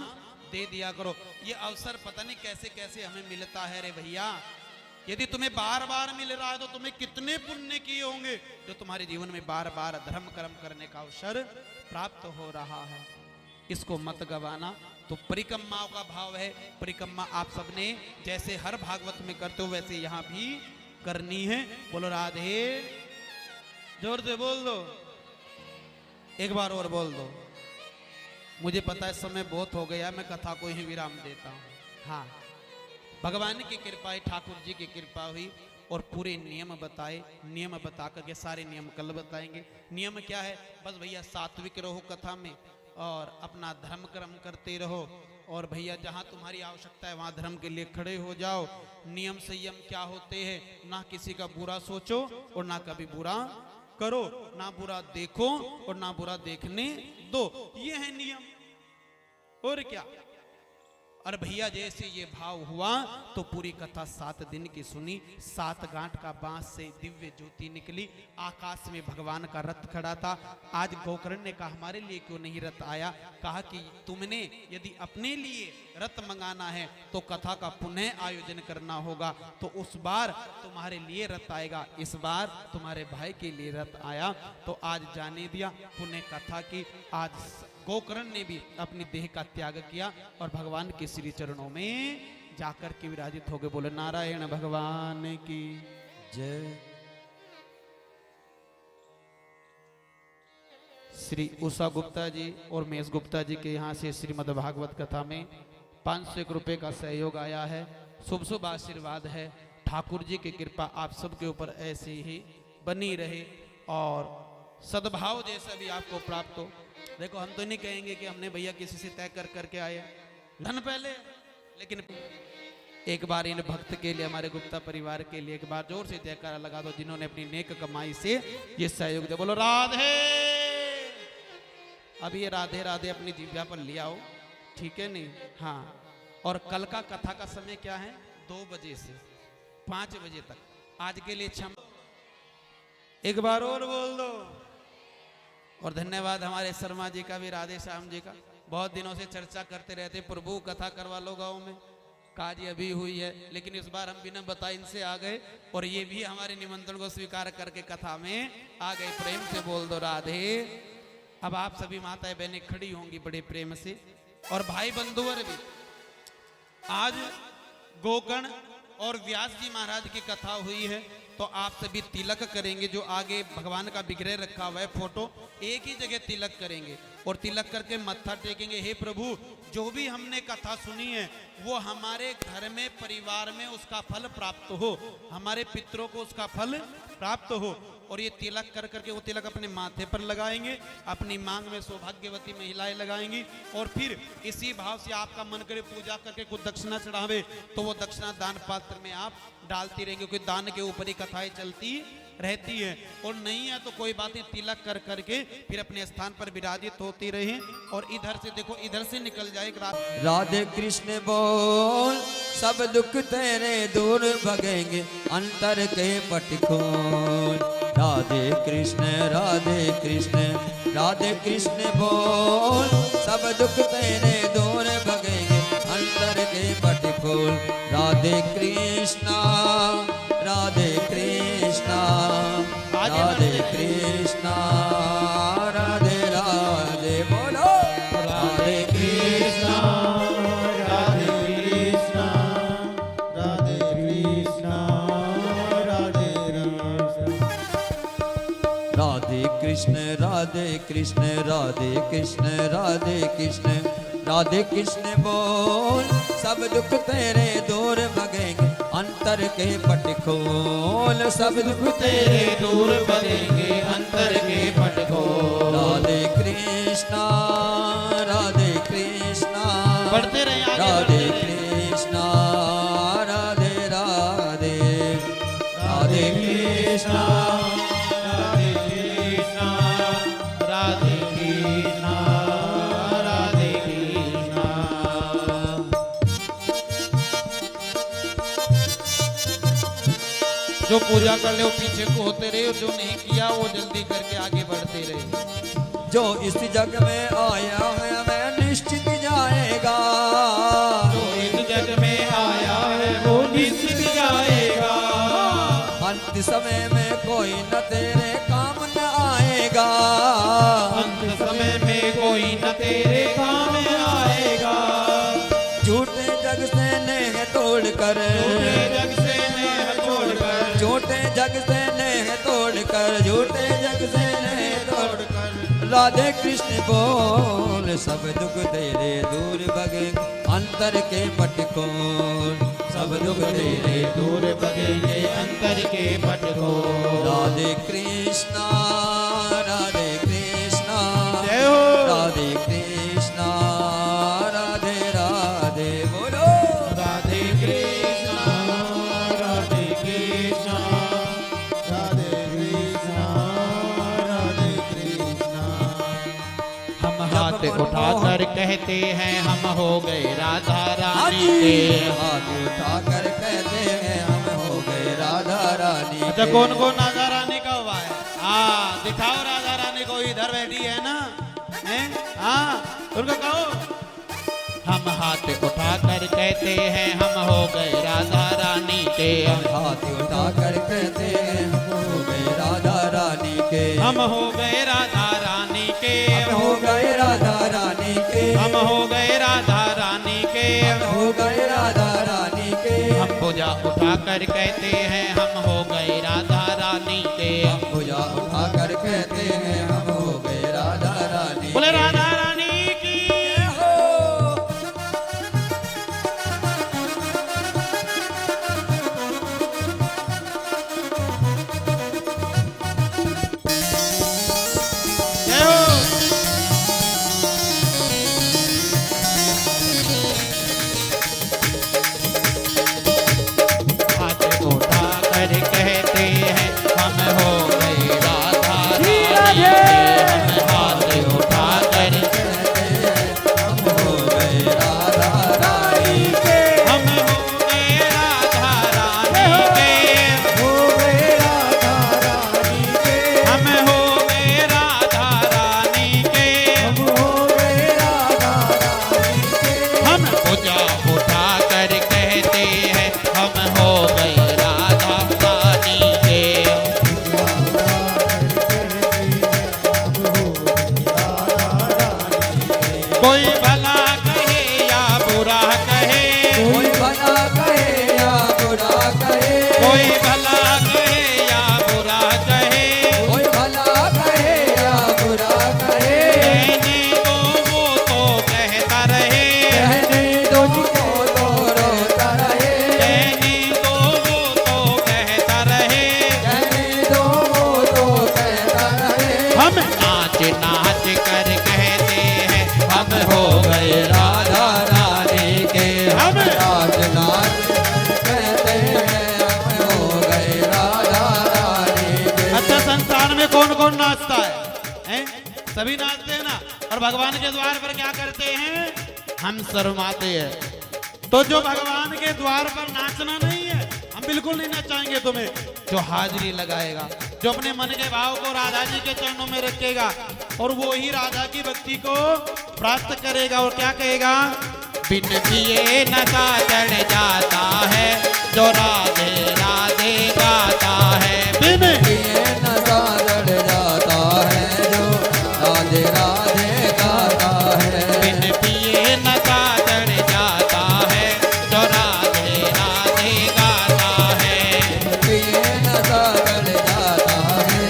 दे दिया करो। ये अवसर पता नहीं कैसे कैसे हमें मिलता है रे भैया। यदि तुम्हें बार बार मिल रहा है तो तुम्हें कितने पुण्य किए होंगे जो तुम्हारे जीवन में बार बार धर्म कर्म करने का अवसर प्राप्त हो रहा है। इसको मत गवाना। तो परिक्रमाओं का भाव है, परिक्रमा आप सबने जैसे हर भागवत में करते हो वैसे यहाँ भी करनी है। बोलो राधे, जोर से बोल दो, एक बार और बोल दो। मुझे पता है समय बहुत हो गया, मैं कथा को ही विराम देता हूँ। हाँ, भगवान की कृपा है, ठाकुर जी की कृपा हुई और पूरे नियम बताए। नियम बता करके सारे नियम कल बताएंगे। नियम क्या है? बस भैया सात्विक रहो कथा में और अपना धर्म कर्म करते रहो और भैया जहाँ तुम्हारी आवश्यकता है वहाँ धर्म के लिए खड़े हो जाओ। नियम संयम क्या होते हैं? ना किसी का बुरा सोचो और ना कभी बुरा करो, ना बुरा देखो और ना बुरा देखने दो, ये है नियम। और क्या? और भैया जैसे ये भाव हुआ तो पूरी कथा 7 दिन की सुनी। 7 गांठ का बांस से दिव्य ज्योति निकली, आकाश में भगवान का रथ खड़ा था। आज गोकर्ण ने कहा हमारे लिए क्यों नहीं रथ आया? कहा कि तुमने यदि अपने लिए रथ मंगाना है तो कथा का पुनः आयोजन करना होगा, तो उस बार तुम्हारे लिए रथ आएगा। इस बार तुम्हारे भाई के लिए रथ आया तो आज जाने दिया पुण्य कथा की। आज गोकर्ण ने भी अपनी देह का त्याग किया और भगवान के श्री चरणों में जाकर के विराजित हो गए। बोले नारायण भगवान की जय। श्री उषा गुप्ता जी और महेश गुप्ता जी के यहाँ से श्रीमद् भागवत कथा में 501 रुपए का सहयोग आया है। शुभ शुभ आशीर्वाद है। ठाकुर जी की कृपा आप सबके ऊपर ऐसे ही बनी रहे और सद्भाव जैसा भी आपको प्राप्त हो। देखो हम तो नहीं कहेंगे कि हमने भैया किसी से तय कर करके आए धन पहले, लेकिन एक बार इन भक्त के लिए, हमारे गुप्ता परिवार के लिए एक बार जोर से जयकारा लगा दो जिन्होंने अपनी नेक कमाई से ये सहयोग दिया। बोलो राधे। अब ये राधे राधे अपनी दिव्या पर ले आओ, ठीक है नहीं? हाँ, और कल का कथा का समय क्या है? 2 बजे से 5 बजे तक। आज के लिए क्षमा, एक बार और बोल दो। और धन्यवाद हमारे शर्मा जी का भी, राधे श्याम जी का। बहुत दिनों से चर्चा करते रहते प्रभु कथा करवा लो गांव में, काज अभी हुई है, लेकिन इस बार हम बिना बताए इनसे आ गए और ये भी हमारे निमंत्रण को स्वीकार करके कथा में आ गए। प्रेम से बोल दो राधे। अब आप सभी माताएं बहनें खड़ी होंगी बड़े प्रेम से, और भाई बंधुवर भी। आज गोकर्ण और व्यास जी महाराज की कथा हुई है तो आप सभी तिलक करेंगे। जो आगे भगवान का विग्रह रखा हुआ है फोटो, एक ही जगह तिलक करेंगे और तिलक करके मत्था टेकेंगे। हे प्रभु, जो भी हमने कथा सुनी है वो हमारे घर में परिवार में उसका फल प्राप्त हो, हमारे पितरों को उसका फल प्राप्त हो। और ये तिलक कर करके वो तिलक अपने माथे पर लगाएंगे, अपनी मांग में सौभाग्यवती महिलाएं लगाएंगी और फिर इसी भाव से आपका मन करे पूजा करके कुछ दक्षिणा चढ़ावे तो वो दक्षिणा दान पात्र में आप डालती रहेंगे, क्योंकि दान के ऊपर ही कथाएं चलती रहती है। और नहीं है तो कोई बात नहीं, तिलक कर करके फिर अपने स्थान पर विराजित होती रहे। और इधर से देखो, इधर से निकल जाए राधे कृष्ण बोल, सब दुख तेरे दूर भगेंगे, अंतर के पट खोल। राधे कृष्ण राधे कृष्ण बोल, सब दुख तेरे दूर भगेंगे, अंतर के पट खोल। राधे कृष्णा राधे कृष्णा राधे कृष्णा राधे राधे। बोलो राधे कृष्णा राधे कृष्णा राधे कृष्णा राधे कृष्णा। राधे राधे कृष्ण राधे कृष्ण राधे कृष्ण राधे कृष्ण राधे कृष्ण बोल, सब दुख तेरे दूर भगेंगे, अंतर के पट खोल, सब दुख तेरे दूर भगेंगे, अंतर के पट खोल। राधे कृष्णा राधे कृष्णा बढ़ते रहे आगे राधे बढ़ते रहे। कृष्णा राधे राधे राधे कृष्णा राधे कृष्णा राधे कृष्णा राधे कृष्णा। जो पूजा कर ले वो पीछे को होते रहे, और जो नहीं किया वो जल्दी करके आगे बढ़ते रहे। जो इस जग में आया है मैं निश्चित जाएगा, जो इस जग में आया है वो निश्चित जाएगा। अंत समय में कोई न तेरे काम न आएगा, अंत समय में कोई न तेरे काम आएगा। झूठे जग से नेह तोड़ कर, झूठे जग से नेह तोड़कर, झूठे जग से नेह तोड़ कर, झूठे जग से नेह तोड़ कर राधे कृष्ण बोल, सब दुख तेरे दूर भगे, अंतर के पट खोल, सब दुख तेरे दूर भगेंगे, अंतर के पट खोल। राधे कृष्णा राधे कृष्णा जय हो। राधे कृष्णा राधे राधे बोलो। राधे कृष्णा राधे कृष्णा राधे कृष्णा राधे कृष्णा। हम हाथ उठाकर कहते हैं हम हो गए राधा रानी के। हाथ उठाकर कहते हैं हम हो गए राधा रानी अच्छा के। कौन कौन राधा रानी का हुआ है? हाँ दिखाओ राधा रानी को, इधर बैठी है ना, हैं? हाँ उनको कहो। हम हाथ उठाकर कहते हैं हम हो गए राधा रानी के। हाथ उठाकर कहते हैं हम हो गए राधा रानी के। हम हो गए राधा रानी के, हम हो गए राधा रानी के। हम हो गए राधा रानी के। हम हो गए राधा रानी के। हम पूजा उठाकर कहते हैं हम हो गए राधा रानी के। हम भुजा उठाकर कहते हैं हम हो गए राधा रानी बोले के। राधा रानी की। हो। जय हो। हाथ उठाकर कहते हैं हम हो गए राधा रानी के। हम हाथ उठाकर हम हो गए राधा रानी के। हम हो गए राधा रानी के। हो गए राधा रानी के। हम हो गए राधा रानी के। हम हो गए राधा रानी के। हम पूजा उठाकर कहते हैं हम हो गए राधा रानी के। कोई भला कहे या बुरा कहे, कोई भला कहे या बुरा कहे। कोई भला कहे या बुरा कहे, कोई भला कहे या बुरा कहे। कहने दो वो तो कहता रहे, कहने दो जिसको तो रोता रहे। कहने दो वो तो कहता रहे। कहने दो वो तो कहता रहे। हम नाच नाच कर कहते हैं हम हो गए राधा रानी के। हम नाच नाच कहते हैं हम हो गए राधा रानी के। अच्छा संसार में कौन कौन नाचता हैं? सभी नाचते हैं ना। और भगवान के द्वार पर क्या करते हैं? हम शर्माते हैं। तो जो भगवान के द्वार पर नाचना नहीं है, हम बिल्कुल नहीं नचाएंगे तुम्हें। जो हाजिरी लगाएगा, जो अपने मन के भाव को राधा जी के चरणों में रखेगा, और वो ही राधा की भक्ति को प्राप्त करेगा। और क्या कहेगा? बिन पिए नशा चढ़ जाता है जो राधे राधे गाता है। बिन ये नशा चढ़ जाता है जो राधे राधे गाता है। बिन पिए नशा चढ़ जाता है जो राधे राधे गाता है। ये नशा चढ़ जाता है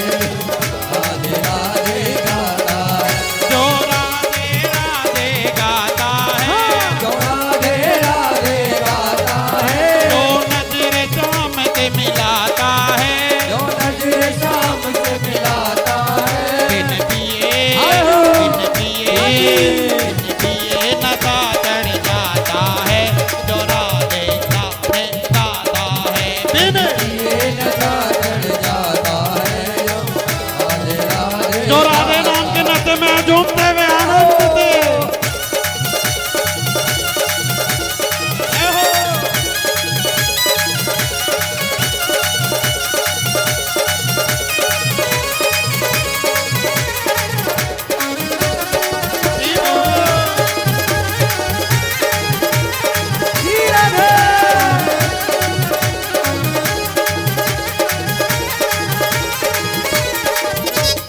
राधे झूमते हुए आनंद दे।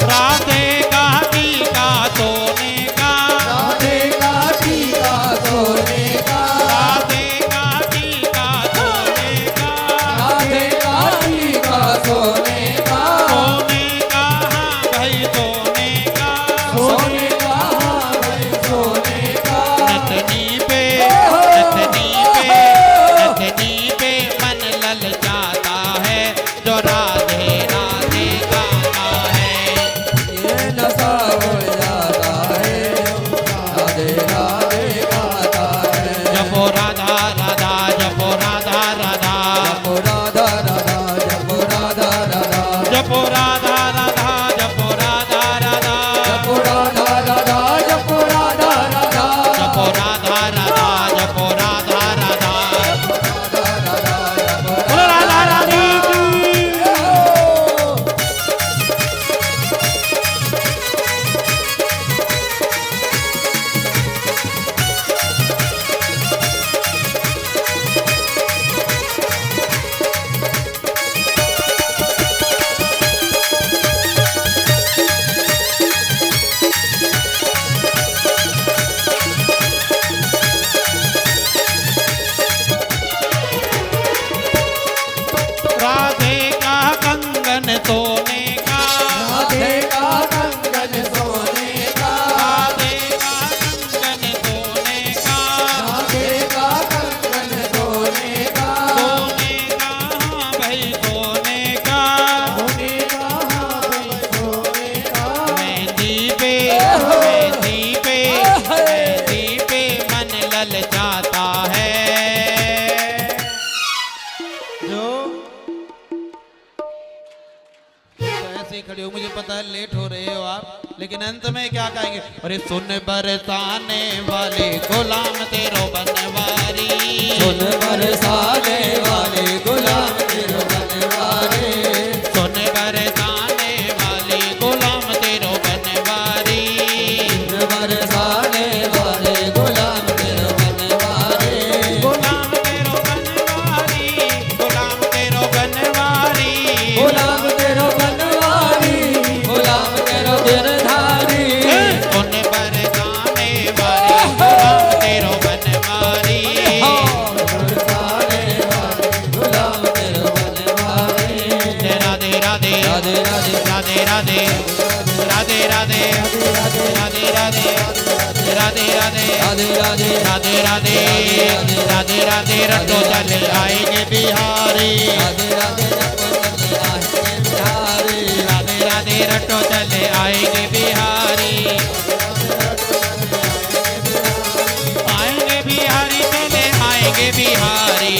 राधे का टीका सोने का, राधे का टीका सोने का, राधे का टीका सोने का, राधे का टीका सोने का, सोने का हाँ भाई सोने का, सोने का भाई सोने का, नथनी पे मन लल जाता है जो राधे राधे गाता है। ये नशा उड़ जाता है, राधे राधे गाता है। जपो राधा राधा, जपो राधा राधा, जपो राधा राधा, जपो राधा राधा, जपो राधा राधा, जपो राधा राधा, जपो राधा राधा, जपो राधा राधा, जपो राधा राधा, जपो राधा राधा। बोलो राधा रानी की। राधे का कंगन सोने का, राधे का कंगन सोने का, राधे का कंगन सोने का, राधे का कंगन सोने का, सोने का हाँ भाई सोने का, सोने का भाई सोने का, मेहंदी पे मन लल जाता है। जो तो ऐसे ही खड़े हो, मुझे पता है लेट हो रहे हो आप, लेकिन अंत में क्या कहेंगे? अरे सुन बरसाने वाले गुलाम तेरो बनवारी, सुन बरसाने वाले गुलाम तेरो बनवारे, सुन बरसाने वाले गुलाम तेरो बनवारी, सुन बरसाने वाले गुलाम तेरो बनवारे, गुलाम तेरो बनवारी, गुलाम तेरो बनवारी, गुलाम तेरो बनवारी, गुलाम तेरो गिरधारी, सुन बरसाने वाले गुलाम तेरो बनवारी। बरसाने वाले गुलाम तेरो बनवारे। राधे राधे राधे राधे, राधे राधे, राधे राधे, राधे राधे, राधे राधे, राधे राधे, राधे राधे, राधे राधे रटो चले आएंगे बिहारी, राधे राधे, जपो चले आएंगे बिहारी, राधे राधे रटो चले आएंगे बिहारी, आएंगे बिहारी चले आएंगे बिहारी।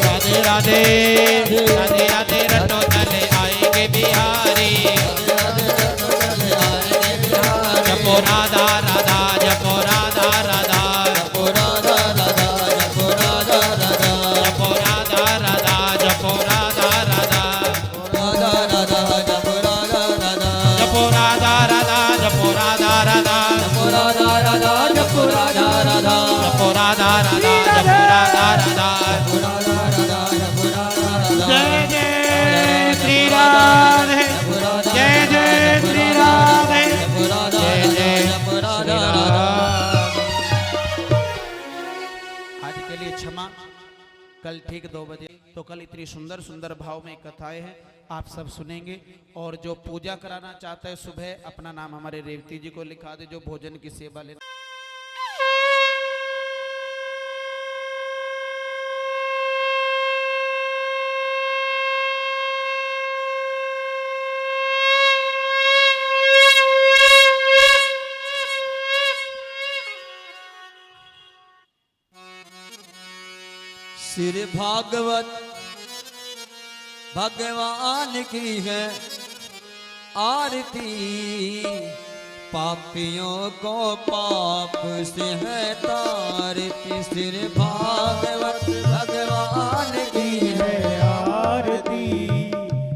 राधे राधे, राधे राधे रटो चले आएंगे बिहारी, जपो राधा राधा, जपो राधा राधा, जपो राधा राधा, जपो राधा राधा, जपो राधा राधा, जपो राधा राधा, राधा राधा, जपो राधा राधा, जपो राधा राधा, जपो राधा राधा, जपो राधा राधा, जपो राधा राधा, जपो राधा राधा, जपो राधा राधा। जपो राधा राधा, जपो राधा राधा। जय जय श्री राधे, जय जय श्री राधे, जय जय श्री राधे। आज के लिए क्षमा, कल ठीक 2 बजे, तो कल इतनी सुंदर सुंदर भाव में कथाएं हैं, आप सब सुनेंगे। और जो पूजा कराना चाहता है सुबह अपना नाम हमारे रेवती जी को लिखा दे, जो भोजन की सेवा ले। श्री भागवत भगवान की है, आरती, पापियों को पाप से है तारती, सिर भागवत भगवान की है आरती,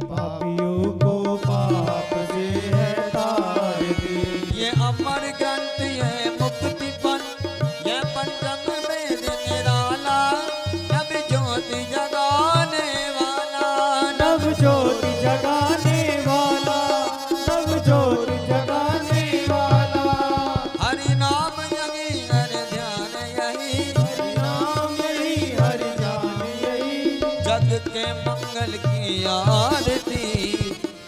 पापियों को पाप से है तारती। ये अमर ग्रंथ ये मुक्ति पंथ ये पंचम वेद निराला, नव ज्योति जगाने वाला, नव ज्योति जगाने वाला, नव ज्योति जगाने वाला। हरि नाम यही हरि ध्यान यही, हरि नाम यही हरि ध्यान यही, जग के मंगल की आरती,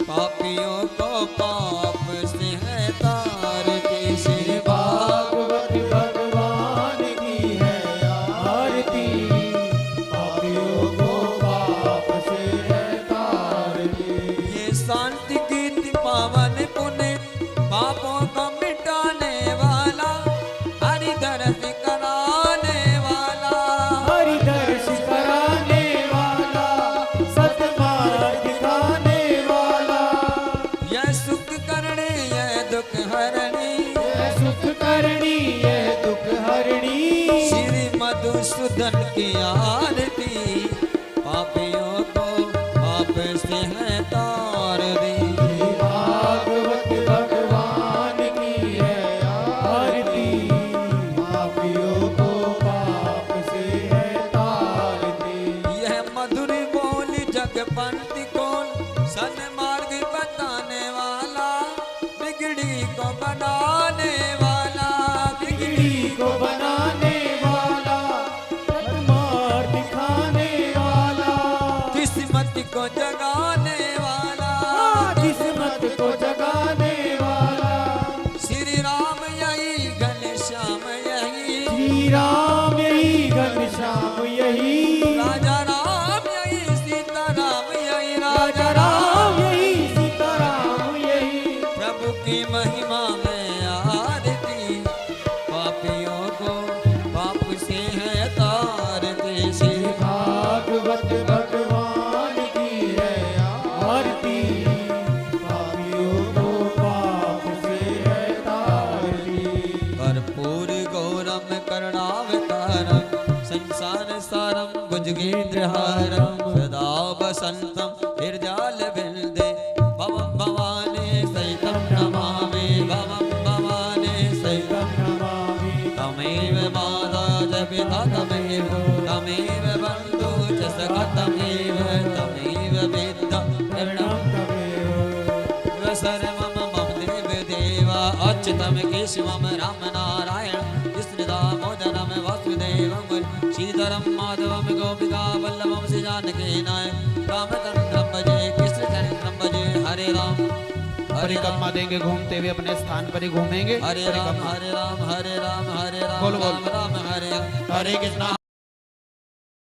पापियों को पाप से है तारती, श्री भागवत भगवान की है आरती, पापियों को पाप से है तारती। ये शांति गीत पावन पुण्य पापों को मिटाने वाला, हरि दर्श कराने वाला, हरि दर्श कराने वाला, सतमार्ग दिखाने वाला। यह सुख करणी यह दुख हरणी, यह सुख करणी यह दुख हरणी, श्री मधुसूदन की आरती, पापियों को पाप से है तारती। भागवत भगवान की है आरती, पापियों को पाप से है तारती। यह मधुर बोल जगपंथी कौन, सन्मार्ग बताने वाला, बिगड़ी को बनाने वाला, बिगड़ी को बनाने वाला, सतमार्ग दिखाने वाला, किस्मत को जगाने वाला, किस्मत को जगाने वाला। श्री राम यही घनश्याम यही, श्री राम यही घनश्याम यही, राजा राम यही सीता राम यही, राजा राम यही सीता राम यही। प्रभु की महिमा में आरती, पापियों को पाप से है तारती, श्री भागवत भगवान की है आरती, पापियों को पाप से है तारती। कर्पूर गौरम करुणावतारम, संसार सारम भुजगेन्द्रहारम, सदा वसंतम हृदयालविंदे, भवं भवानी सहितं नमामि, भवं भवानी सहितं नमामि, तमेव माता च पिता तमेव, तमेव बन्धु च सखा तमेव, तमेव वेत्ता शरणं तमेव। सर्वं मम देव देवा, अच्युतं केशवं राम नारायण, कृष्ण दामोदरं वासुदेवं, श्रीधरं माधवं गोपिका वल्लभं श्री जानकी नाय, रामचंद्रं भजे कृष्णचरित्रं भजे, हरे राम परिक्रमा देंगे, घूमते हुए अपने स्थान पर ही घूमेंगे। हरे राम परिक्रमा हरे राम हरे राम हरे राम बोलो, बोलो। राम राम हरे हरे हरे कृष्णा